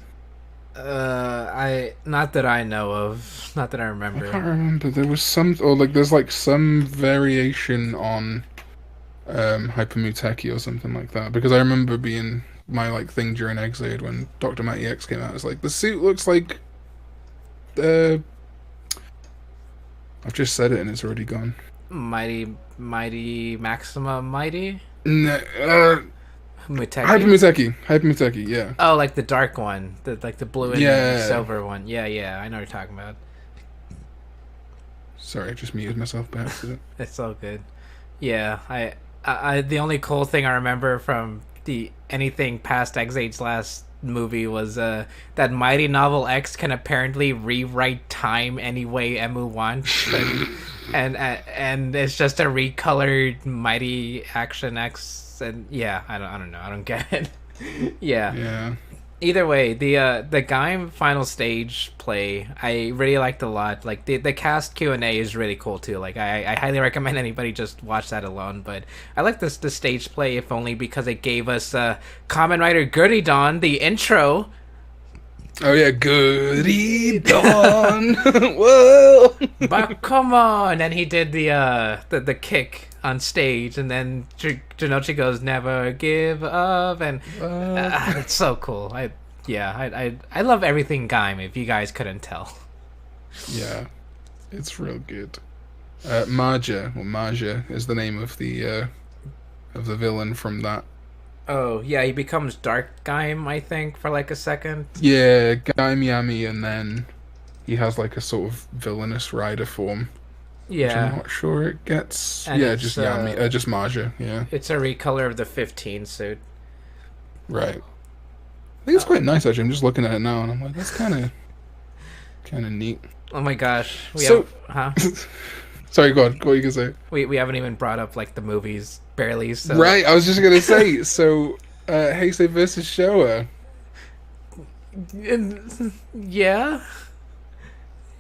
Not that I know of, not that I remember. I can't remember. There was some, or like there's like some variation on Hypermuteki or something like that, because I remember being my like thing during Exade when Dr. Mighty X came out. It's like the suit looks like I've just said it and it's already gone. Mighty Maxima Mighty? No, Muteki? Hypermuteki, yeah. Oh, like the dark one, like the blue and silver one. Yeah, I know what you're talking about. Sorry, I just muted myself by accident. It's all good. Yeah, I the only cool thing I remember from anything past Exade's last movie was that Mighty Novel X can apparently rewrite time any way Emu wants, and it's just a recolored Mighty Action X, and yeah, I don't know, I don't get it. Yeah. Either way, the Gaim final stage play I really liked a lot. Like the cast Q&A is really cool too. Like I highly recommend anybody just watch that alone. But I like this the stage play if only because it gave us Kamen Rider Guridan the intro. Oh yeah, Goody Dawn. Whoa! But come on, and he did the kick on stage, and then Janochi goes never give up, and it's so cool. I love everything Gaim. If you guys couldn't tell. Yeah, it's real good. Marja or Marja is the name of the villain from that. Oh yeah, he becomes Dark Gaim, I think, for like a second. Yeah, Gaim Yami, and then he has like a sort of villainous rider form. Which Yeah, I'm not sure it gets. and Yeah, it's just Yami, just Marja. Yeah, it's a recolor of the 15 suit. right. I think it's quite nice actually. I'm just looking at it now, and I'm like, that's kind of neat. Oh my gosh, huh? Sorry, go on. What you gonna say? We haven't even brought up like the movies barely. So Right, I was just gonna say. So, Heisei versus Showa. yeah,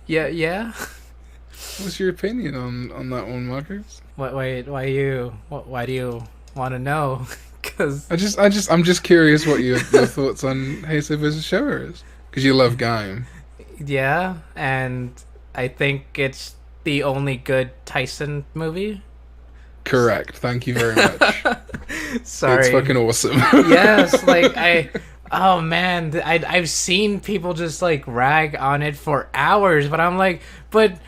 yeah. What's your opinion on that one, Marcus? Why do you want to know? Because I'm just curious what your thoughts on Heisei versus Showa is, because you love Gaim. yeah, and I think it's the only good Tyson movie. Correct. Thank you very much. Sorry. It's fucking awesome. Yes, like oh man, I've seen people just like rag on it for hours, but I'm like, but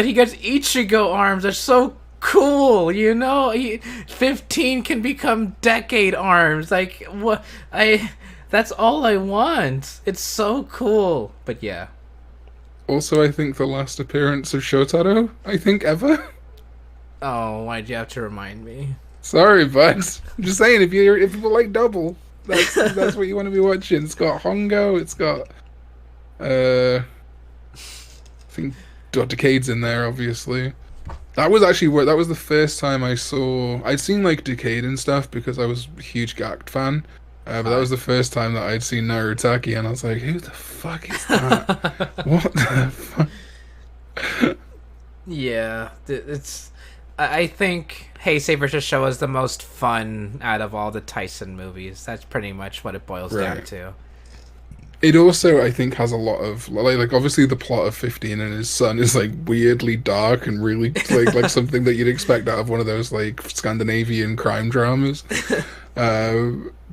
he gets Ichigo arms. They're so cool, you know. 15 can become decade arms. Like what? That's all I want. It's so cool. But yeah. Also, I think the last appearance of Shotaro, I think ever. Oh, why'd you have to remind me? Sorry, bud. I'm just saying, if you like Double, that's what you want to be watching. It's got Hongo. It's got I think Dr. Cade's in there, obviously. That was the first time I'd seen like Decade and stuff because I was a huge Gakt fan. But that was the first time that I'd seen Narutaki, and I was like, who the fuck is that? What the fuck? Yeah, I think Heisei vs. Showa is the most fun out of all the Tyson movies. That's pretty much what it boils down to. It also, I think, has a lot of like obviously the plot of 15 and his son is like weirdly dark and really like something that you'd expect out of one of those like Scandinavian crime dramas.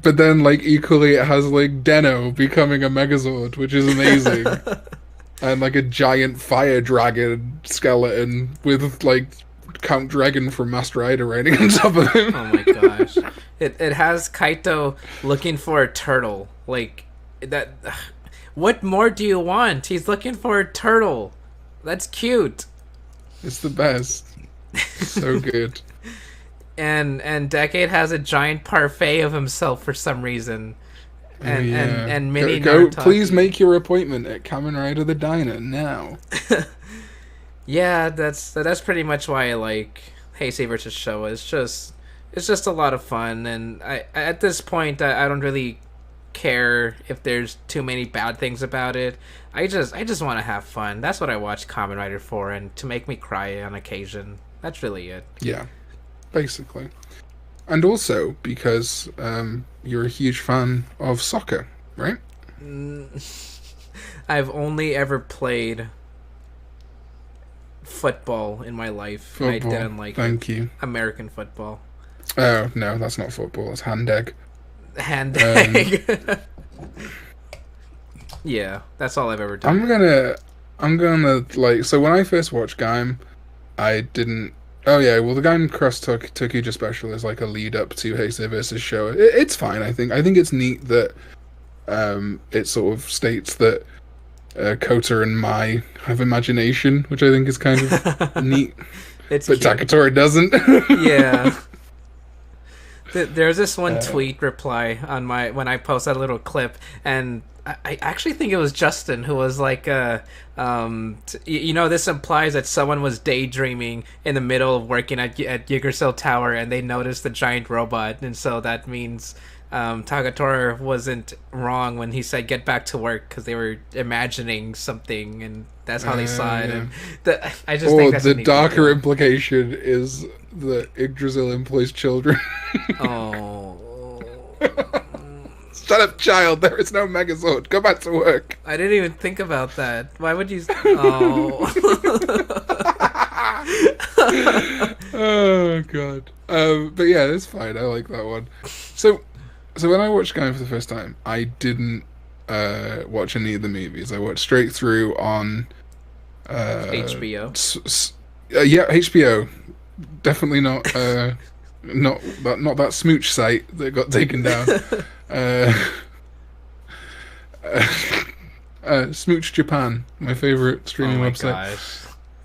But then like equally it has like Deno becoming a Megazord, which is amazing. And like a giant fire dragon skeleton with like Count Dragon from Master Rider riding on top of him. Oh my gosh. It has Kaito looking for a turtle. Like that. What more do you want? He's looking for a turtle. That's cute. It's the best. So good. And Decade has a giant parfait of himself for some reason. And mini go Narutaki. Please make your appointment at Kamen Rider the Diner now. Yeah, that's pretty much why I like Heisei vs. Showa. It's just a lot of fun, and I at this point I don't really care if there's too many bad things about it. I just want to have fun. That's what I watch Kamen Rider for, and to make me cry on occasion. That's really it. Yeah, basically. And also because you're a huge fan of soccer, right? I've only ever played football in my life. Football. I didn't like Thank you. American football. Oh no, that's not football. It's hand egg. Hand egg. Yeah, that's all I've ever done. I'm gonna like. So when I first watched Gaim, I didn't. Oh yeah, well the Gaim Cross Tokuja special is like a lead up to Heisei vs. Showa. It's fine. I think it's neat that it sort of states that Kota and Mai have imagination, which I think is kind of neat. It's but cute. Takatori doesn't. Yeah. There's this one tweet reply on when I post that little clip, and I actually think it was Justin who was like, this implies that someone was daydreaming in the middle of working at Yggdrasil Tower, and they noticed the giant robot, and so that means Tagatora wasn't wrong when he said get back to work because they were imagining something and that's how they saw it. Yeah. And I just think that's the a neat darker detail. implication is that Yggdrasil employs children. Oh, Shut up, child. There is no Megazord. Go back to work. I didn't even think about that. Why would you? Oh. Oh god. But yeah, it's fine. I like that one. So when I watched Gaim for the first time, I didn't watch any of the movies. I watched straight through on HBO. Yeah, HBO. Definitely not that smooch site that got taken down. uh, Smooch Japan, my favorite Oh streaming my website. gosh.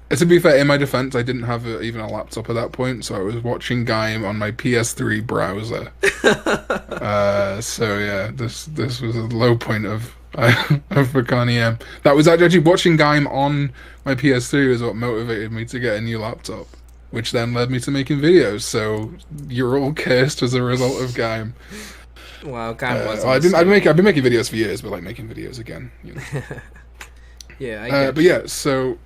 To be fair, in my defense, I didn't have even a laptop at that point, so I was watching Gaim on my PS3 browser. So yeah, this was a low point of for Karn EM. That was actually watching Gaim on my PS3 was what motivated me to get a new laptop, which then led me to making videos. So you're all cursed as a result of Gaim. Well, God was. I've been making videos for years, but like making videos again, you know. Yeah, I get But yeah, so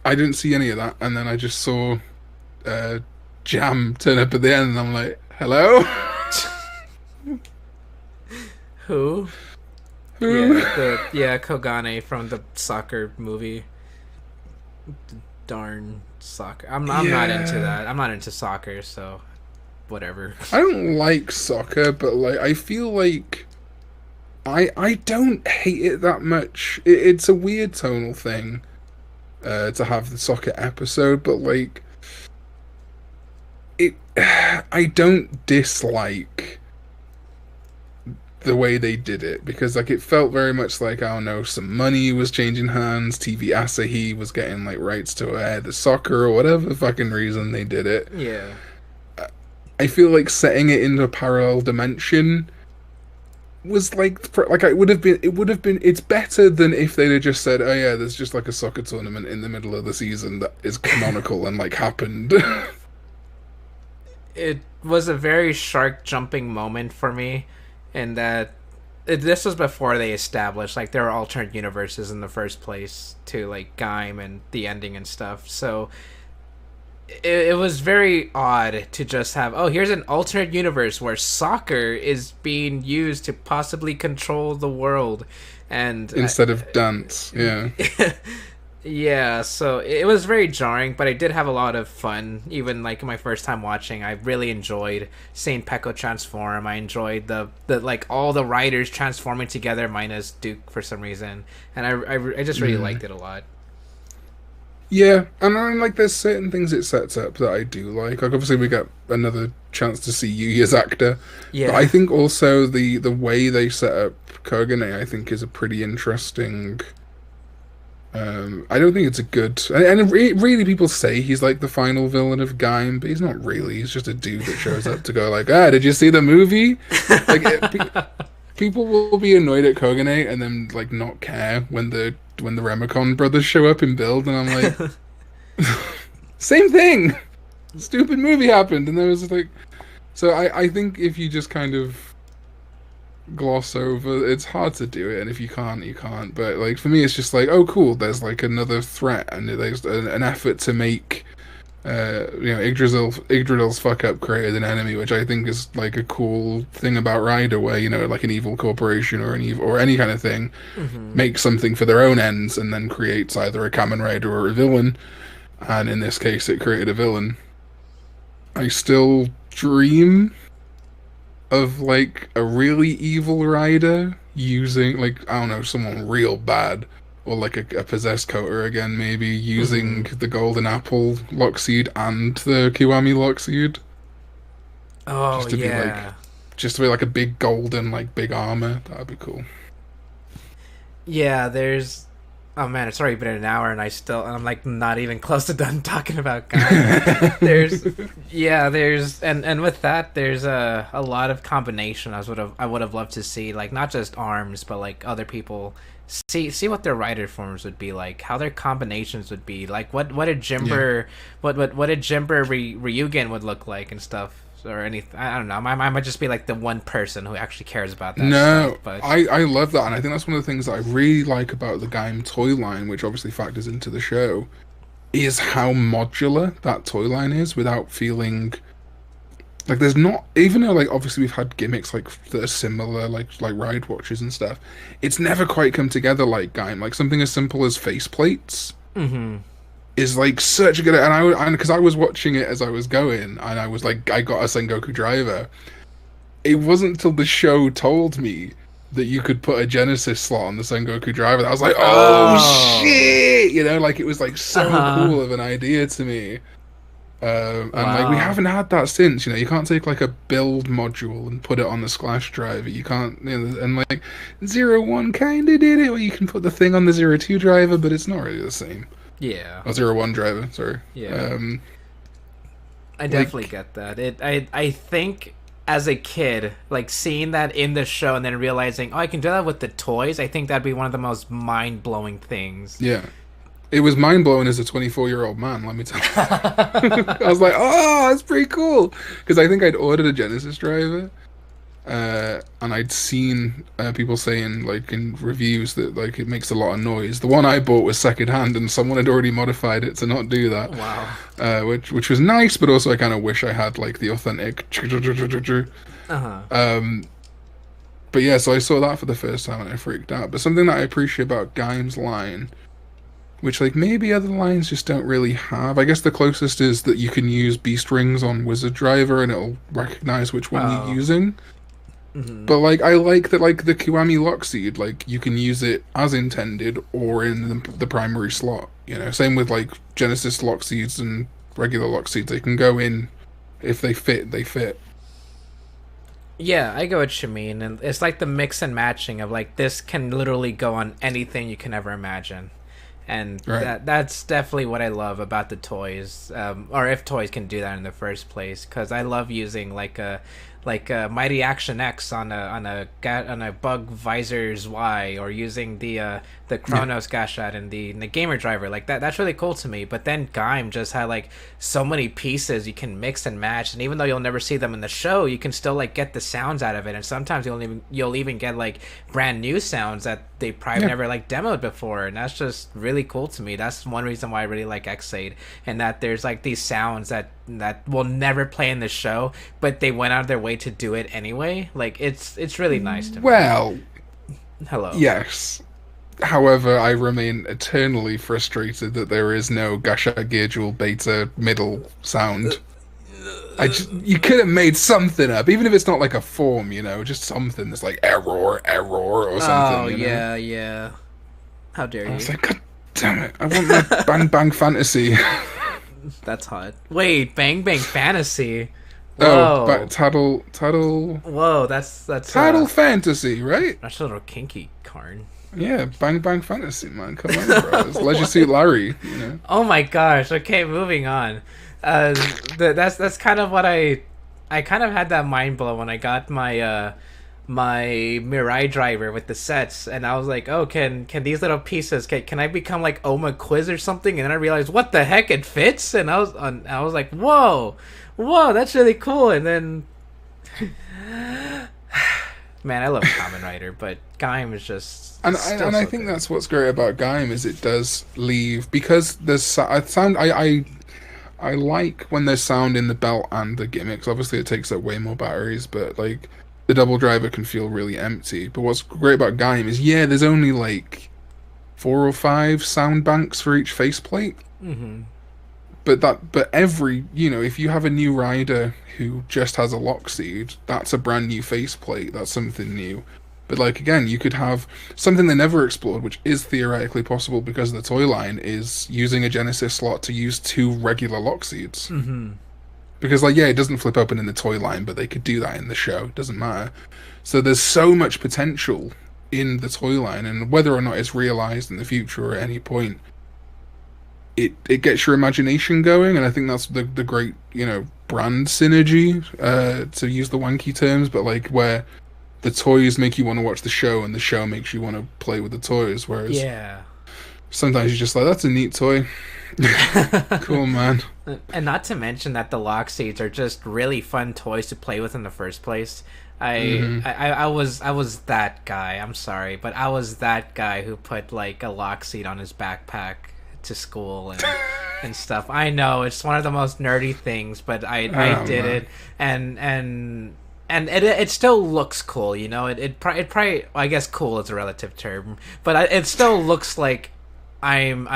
I didn't see any of that, and then I just saw Jam turn up at the end, and I'm like, hello? Who? Who? Yeah, Kogane from the soccer movie. Darn soccer. I'm not into Yeah. that. I'm not into soccer, so whatever. I don't like soccer, but like I feel like I don't hate it that much. It's a weird tonal thing to have the soccer episode, but like it I don't dislike the way they did it because like it felt very much like, I don't know, some money was changing hands, TV Asahi was getting like rights to air the soccer or whatever fucking reason they did it. Yeah. I feel like setting it into a parallel dimension was like it would have been it's better than if they'd have just said, oh yeah, there's just like a soccer tournament in the middle of the season that is canonical and like happened. It was a very shark jumping moment for me, in that this was before they established like there were alternate universes in the first place to like Gaim and the ending and stuff. So it was very odd to just have, oh, here's an alternate universe where soccer is being used to possibly control the world, and Instead of dance. Yeah. yeah, so it was very jarring, but I did have a lot of fun. Even like my first time watching, I really enjoyed seeing Peko transform. I enjoyed the like all the riders transforming together, minus Duke for some reason, and I just really liked it a lot. Yeah, and I like there's certain things it sets up that I do like. Like obviously we get another chance to see Yuya's actor. Yeah, But I think also the way they set up Kogane, I think, is a pretty interesting. I don't think it's a good, and really people say he's like the final villain of Gaim, but he's not really. He's just a dude that shows up to go like, did you see the movie? Like people will be annoyed at Kogane and then like not care when the Remicon brothers show up in Build, and I'm like, same thing. Stupid movie happened, and there was like, so I think if you just kind of gloss over, it's hard to do it, and if you can't, you can't. But like for me, it's just like, oh cool, there's like another threat, and there's an effort to make Yggdrasil's fuck up created an enemy, which I think is like a cool thing about Rider, where like an evil corporation or any kind of thing makes something for their own ends and then creates either a Kamen Rider or a villain, and in this case it created a villain. I still dream of like a really evil Rider using like, I don't know, someone real bad, or like a possessed Kota again, maybe using the Golden Apple Lockseed and the Kiwami Lockseed. oh Just to be yeah, just to be like a big golden, like big armor. That'd be cool. yeah. There's, oh man, it's already been an hour, and I'm like not even close to done talking about Gaim. there's and with that, there's a lot of combination I would have loved to see, like not just arms, but like other people. See what their rider forms would be like, how their combinations would be like, what a Jimber, what a Jimber Ryugen would look like and stuff. or anything. I don't know. I might just be like the one person who actually cares about that stuff. No, But I love that, and I think that's one of the things that I really like about the Gaim toy line, which obviously factors into the show, is how modular that toy line is without feeling like there's not, even though like obviously we've had gimmicks like that are similar, like ride watches and stuff, it's never quite come together like Gaim. Like something as simple as faceplates is like such a good, and because I was watching it as I was going, and I was like, I got a Sengoku driver. It wasn't until the show told me that you could put a Genesis slot on the Sengoku driver that I was like, oh shit, you know, like it was like so cool of an idea to me. And like we haven't had that since, you know, you can't take like a build module and put it on the Splash driver. You can't, you know, and like 01 kind of did it, where you can put the thing on the 02 driver, but it's not really the same. Yeah. Oh, 01 driver, sorry. Yeah. I definitely get that. I think as a kid, like seeing that in the show and then realizing, oh, I can do that with the toys, I think that'd be one of the most mind-blowing things. Yeah. It was mind-blowing as a 24-year-old man, let me tell you. I was like, oh, that's pretty cool. Because I think I'd ordered a Genesis driver, and I'd seen people saying, like, in reviews that, like, it makes a lot of noise. The one I bought was secondhand, and someone had already modified it to not do that. Wow. Which was nice, but also I kind of wish I had, like, the authentic... But yeah, so I saw that for the first time, and I freaked out. But something that I appreciate about Gaim's line, which like maybe other lines just don't really have. I guess the closest is that you can use beast rings on Wizard Driver and it'll recognize which one you're using. But like I like that like the Kiwami Lockseed, like you can use it as intended or in the primary slot. You know, same with like Genesis Lockseeds and regular Lockseeds. They can go in if they fit, they fit. Yeah, I get what you mean, and it's like the mix and matching of like this can literally go on anything you can ever imagine. And that's definitely what I love about the toys, or if toys can do that in the first place. Because I love using like a Mighty Action X on a Bug Visor's Y, or using the Chronos Gashat and the Gamer Driver. Like that's really cool to me. But then Gaim just had like so many pieces you can mix and match, and even though you'll never see them in the show, you can still like get the sounds out of it. And sometimes you'll even get like brand new sounds that they probably never like demoed before, and that's just really cool to me. That's one reason why I really like Xade, and that there's like these sounds that will never play in the show, but they went out of their way to do it anyway. Like it's really nice to me. Well, hello. Yes. However, I remain eternally frustrated that there is no Gasha Gearjewel beta middle sound. You could have made something up, even if it's not like a form, you know, just something that's like error or something. Oh, you know? yeah. How dare you? I was like, God damn it, I want my Bang Bang Fantasy. That's hot. Wait, Bang Bang Fantasy? Whoa. Oh, Tattle. Whoa, that's Tattle Fantasy, right? That's a little kinky, Karn. Yeah, Bang Bang Fantasy, man. Come on, bro. It's Leisure Suit Larry, you know. Oh my gosh. Okay, moving on. That's kind of what I kind of had that mind blow when I got my my Mirai driver with the sets, and I was like, oh, can these little pieces, can I become like Oma Quiz or something? And then I realized, what the heck, it fits, and I was like, whoa, that's really cool. And then man, I love Kamen Rider, but Gaim is just I think that's what's great about Gaim is it does leave, because there's sound. I like when there's sound in the belt and the gimmicks. Obviously, it takes up way more batteries, but like the double driver can feel really empty. But what's great about Gaim is, there's only like 4 or 5 sound banks for each faceplate. But every, you know, if you have a new rider who just has a Lockseed, that's a brand new faceplate. That's something new. But like again, you could have something they never explored, which is theoretically possible because of the toy line, is using a Genesis slot to use 2 regular Lockseeds. Because like it doesn't flip open in the toy line, but they could do that in the show. It doesn't matter. So there's so much potential in the toy line, and whether or not it's realized in the future or at any point, it gets your imagination going, and I think that's the great, you know, brand synergy, to use the wanky terms, but like where the toys make you want to watch the show and the show makes you want to play with the toys, whereas sometimes you're just like, that's a neat toy. Cool, man. And not to mention that the Lockseeds are just really fun toys to play with in the first place. I was that guy. I'm sorry, but I was that guy who put like a Lockseed on his backpack to school and stuff. I know it's one of the most nerdy things, but I did it, and it still looks cool. You know, it probably, I guess cool is a relative term, but it still looks like I'm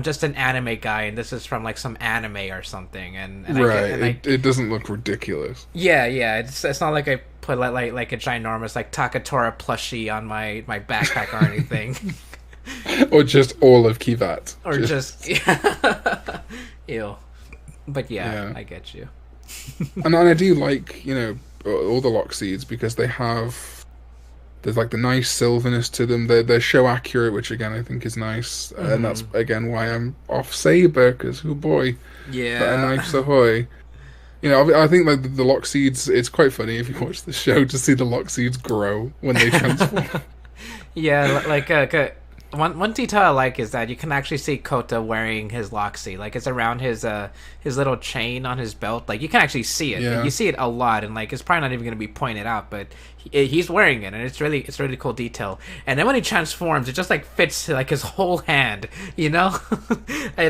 just an anime guy, and this is from like some anime or something, and right. It doesn't look ridiculous. Yeah, it's not like I put like a ginormous like Takatora plushie on my backpack or anything, or just all of Kivat, or just ew. But yeah, I get you. And I do like, you know, all the Lockseeds because there's like the nice silverness to them. They're show accurate, which again I think is nice, and that's again why I'm off Saber, because oh boy, better knives ahoy. You know, I think like the Lockseeds. It's quite funny if you watch the show to see the Lockseeds grow when they transform. Yeah, like one detail I like is that you can actually see Kota wearing his Lockseed. Like it's around his little chain on his belt. Like you can actually see it. Yeah. You see it a lot, and like it's probably not even going to be pointed out, but he's wearing it, and it's really cool detail. And then when he transforms, it just like fits like his whole hand. You know? I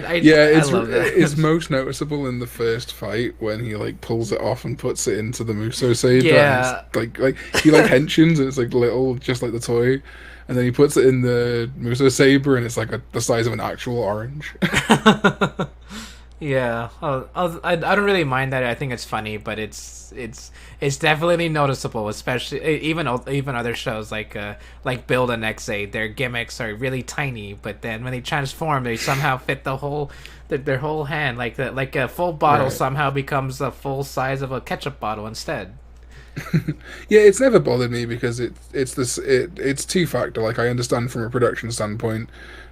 love that. It's most noticeable in the first fight when he like pulls it off and puts it into the Muso Saber. Yeah. Like he like henshins, and it's like little, just like the toy. And then he puts it in the Muso Saber, and it's like the size of an actual orange. Yeah, I don't really mind that. I think it's funny, but it's definitely noticeable, especially even other shows like Build and X8. Their gimmicks are really tiny, but then when they transform, they somehow fit their whole hand. Like a full bottle somehow becomes the full size of a ketchup bottle instead. Yeah, it's never bothered me because it's two-factor. Like I understand from a production standpoint,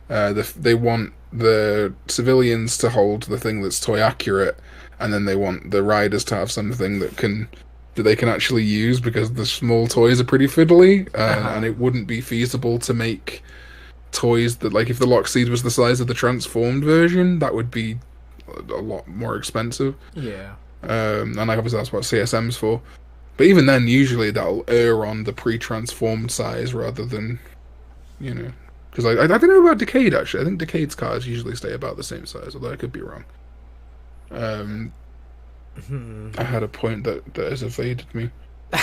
they want the civilians to hold the thing that's toy accurate, and then they want the riders to have something that they can actually use, because the small toys are pretty fiddly, and it wouldn't be feasible to make toys that, like, if the Lockseed was the size of the transformed version, that would be a lot more expensive. Yeah. And like obviously that's what CSM's for. But even then, usually that'll err on the pre-transformed size rather than, you know, because I don't know about Decade actually. I think Decade's cars usually stay about the same size, although I could be wrong. I had a point that has evaded me.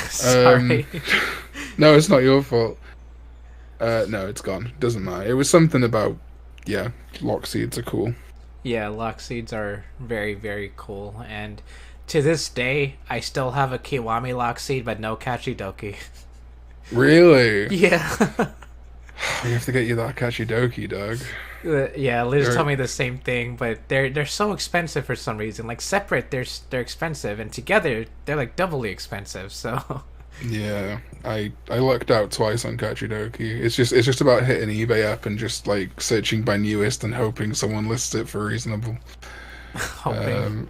Sorry. No, it's not your fault. No, it's gone. Doesn't matter. It was something about, Lockseeds are cool. Yeah, Lockseeds are very, very cool, and to this day, I still have a Kiwami Lockseed, but no Kachidoki. Really? Yeah. We have to get you that Kachidoki, dog. Yeah, Liz told me the same thing, but they're so expensive for some reason. Like separate, they're expensive, and together they're like doubly expensive. So. Yeah, I lucked out twice on Kachidoki. It's just about hitting eBay up and just like searching by newest and hoping someone lists it for reasonable. Hoping.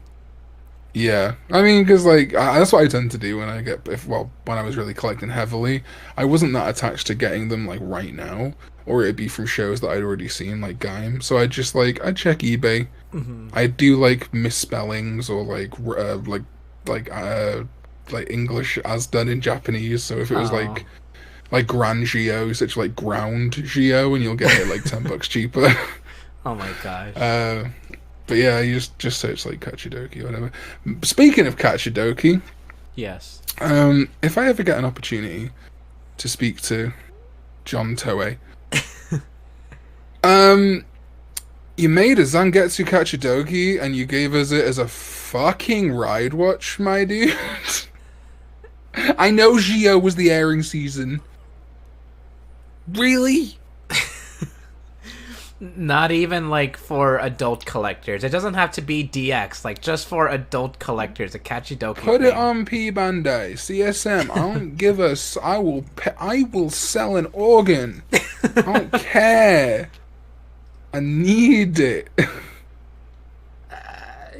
Yeah, I mean, because like that's what I tend to do when when I was really collecting heavily. I wasn't that attached to getting them like right now, or it'd be from shows that I'd already seen, like Gaim. So I'd check eBay. Mm-hmm. I do like misspellings or like English as done in Japanese. So if it was like Grand Geo, such like ground Geo, and you'll get it like $10 cheaper. Oh my gosh. But yeah, you just search like Kachidoki or whatever. Speaking of Kachidoki, yes. If I ever get an opportunity to speak to John Toei, you made a Zangetsu Kachidoki and you gave us it as a fucking ride watch, my dude. I know Geo was the airing season. Really? Not even like for adult collectors. It doesn't have to be DX. Like just for adult collectors, a Kachidoki. Put it on P Bandai, CSM. I don't give a. I will sell an organ. I don't care. I need it.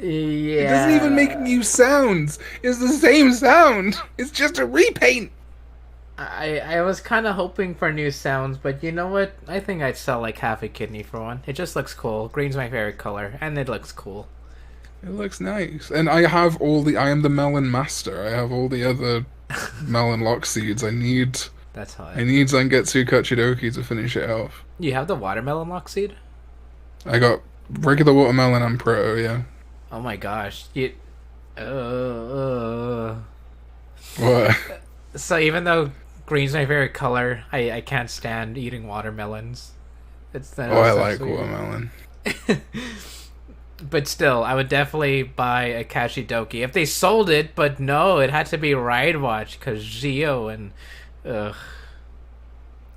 Yeah. It doesn't even make new sounds. It's the same sound. It's just a repaint. I was kind of hoping for new sounds, but you know what? I think I'd sell like half a kidney for one. It just looks cool. Green's my favorite color, and it looks cool. It looks nice. And I have all the I am the melon master. I have all the other melon lock seeds. That's hot. I need Zangetsu Kachidoki to finish it off. You have the watermelon Lockseed? I got regular watermelon and proto, yeah. Oh my gosh. Uh, What? so even though green's my favorite color, I can't stand eating watermelons. I like watermelon. But still, I would definitely buy a Kashidoki if they sold it. But no, it had to be Ride Watch because Zio and ugh.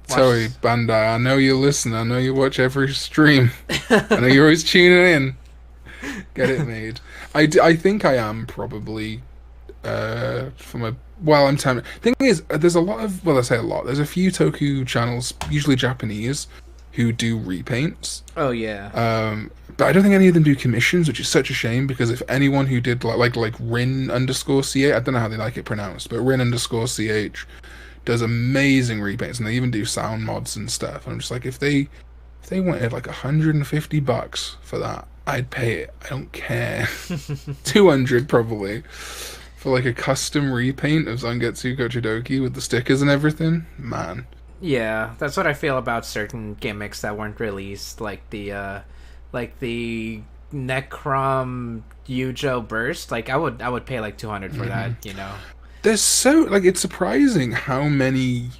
Toei Bandai, I know you listen. I know you watch every stream. I know you're always tuning in. Get it made. I think I am probably from a I'm telling. Thing is, there's a lot of I say a lot. There's a few Toku channels, usually Japanese, who do repaints. Oh yeah. But I don't think any of them do commissions, which is such a shame because if anyone who did like Rin underscore CH, I don't know how they like it pronounced, but Rin underscore CH does amazing repaints and they even do sound mods and stuff. And I'm just like, if they wanted like $150 for that, I'd pay it. I don't care. 200 probably for like a custom repaint of Zangetsu Gochidoki with the stickers and everything. Man. Yeah, that's what I feel about certain gimmicks that weren't released, like the Necrom Yujo burst. Like I would pay like 200 for that, you know. There's so it's surprising how many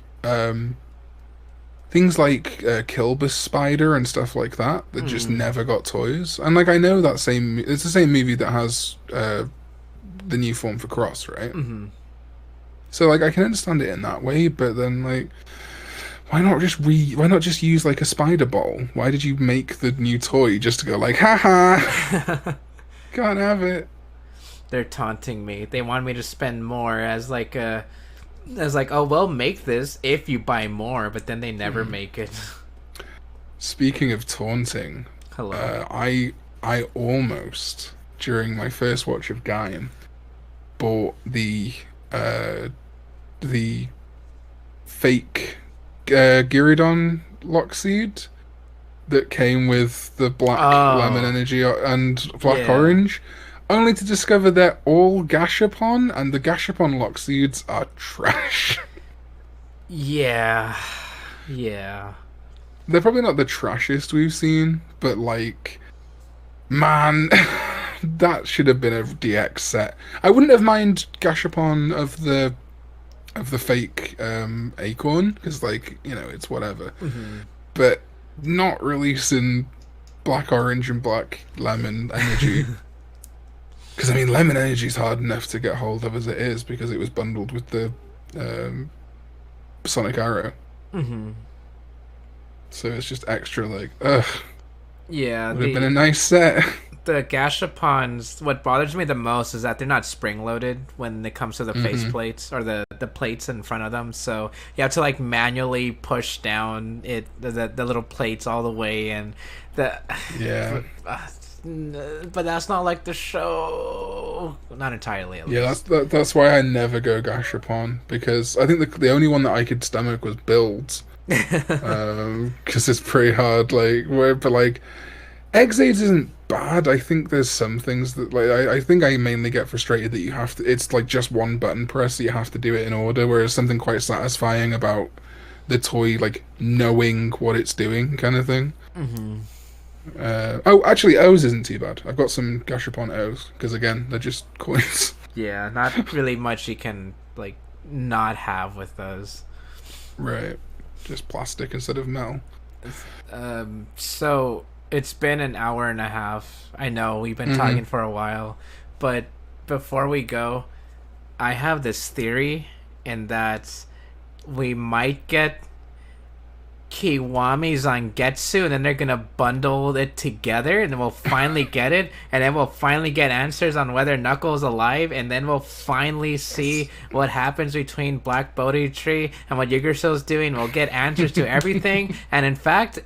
things like Kilbus Spider and stuff like that just never got toys. And like I know it's the same movie that has the new form for Cross, right? Mm-hmm. So like I can understand it in that way, but then like why not just use like a spider ball? Why did you make the new toy just to go like haha can't have it? They're taunting me. They want me to spend more as oh well, make this if you buy more, but then they never make it. Speaking of taunting, hello. I almost during my first watch of Gaim bought the fake Gyridon Lockseed that came with the black lemon energy and black orange, only to discover they're all Gashapon, and the Gashapon Lockseeds are trash. Yeah. They're probably not the trashiest we've seen, but like, man, that should have been a DX set. I wouldn't have mind Gashapon of the fake Acorn, because like, you know, it's whatever. Mm-hmm. But not releasing black orange and black lemon energy. Because I mean, lemon energy is hard enough to get hold of as it is, because it was bundled with the Sonic Arrow. Mm-hmm. So it's just extra like, ugh. Yeah, would have been a nice set. The Gashapons, what bothers me the most is that they're not spring-loaded when it comes to the face plates, or the plates in front of them. So you have to like manually push down the little plates all the way, and but that's not like the show. Not entirely, at least. Yeah, that's why I never go Gashapon, because I think the only one that I could stomach was Builds. Because it's pretty hard, but Exades isn't bad. I think there's some things that I think I mainly get frustrated that you have to. It's like just one button press, so you have to do it in order. Whereas something quite satisfying about the toy, like knowing what it's doing, kind of thing. Mm-hmm. Actually, O's isn't too bad. I've got some Gashapon O's because again, they're just coins. Yeah, not really much you can like not have with those. Right, just plastic instead of metal. So it's been an hour and a half. I know we've been talking for a while, but before we go, I have this theory in that we might get Kiwami Zangetsu, and then they're gonna bundle it together, and then we'll finally get it, and then we'll finally get answers on whether Knuckles alive, and then we'll finally see what happens between Black Bodhi Tree and what Yggdrasil's doing. We'll get answers to everything, and in fact,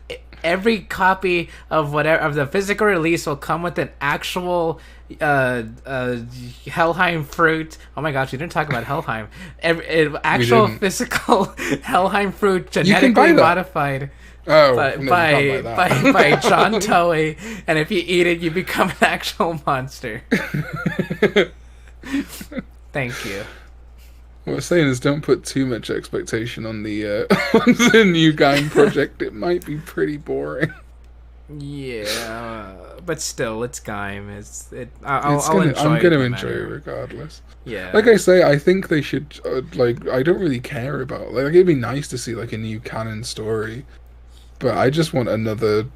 every copy of whatever of the physical release will come with an actual Helheim fruit. Oh my gosh, we didn't talk about Helheim. Actual physical Helheim fruit, genetically modified. Oh, by John Toei, and if you eat it, you become an actual monster. Thank you. What I'm saying is, don't put too much expectation on the on the new Gaim project. It might be pretty boring. Yeah, but still, it's Gaim. I'm gonna enjoy it regardless. Yeah. Like I say, I think they should. I don't really care about. Like, it'd be nice to see like a new canon story, but I just want another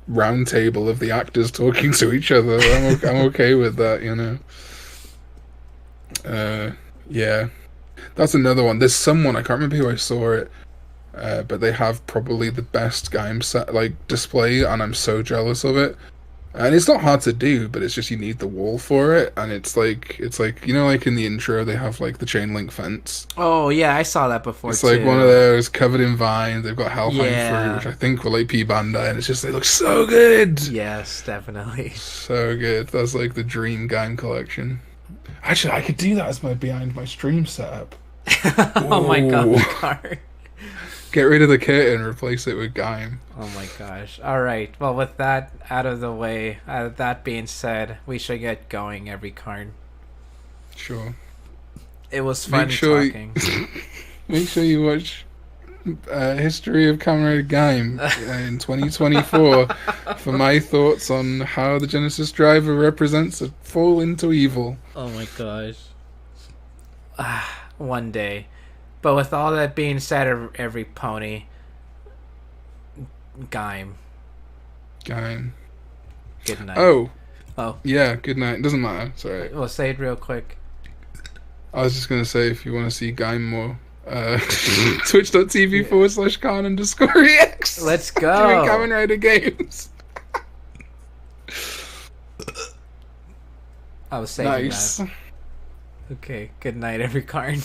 round table of the actors talking to each other. I'm okay with that, you know. Yeah. That's another one. There's someone, I can't remember who I saw it, but they have probably the best game set display, and I'm so jealous of it. And it's not hard to do, but it's just you need the wall for it, and it's like you know, like in the intro they have like the chain link fence. Oh yeah, I saw that before. It's like one of those covered in vines. They've got Helheim fruit, which I think were like P Bandai, and it's just they look so good. Yes, definitely. So good. That's like the dream game collection. Actually, I could do that as my behind my stream setup. Oh my god, Karn. Get rid of the curtain and replace it with Gaim. Oh my gosh. Alright, well with that out of the way, that being said, we should get going, every Karn. Sure. It was fun talking. Make sure you watch History of Camaraderie Gaim in 2024 for my thoughts on how the Genesis driver represents a fall into evil. Oh my gosh. One day. But with all that being said, every pony, Gaim. Good night. Oh. Yeah, good night. Doesn't matter. Sorry. We'll say it real quick. I was just going to say, if you want to see Gaim more, twitch.tv/Karn_EX. Let's go. Doing Kamen Rider games. I was saying that. Okay, good night, every Karn.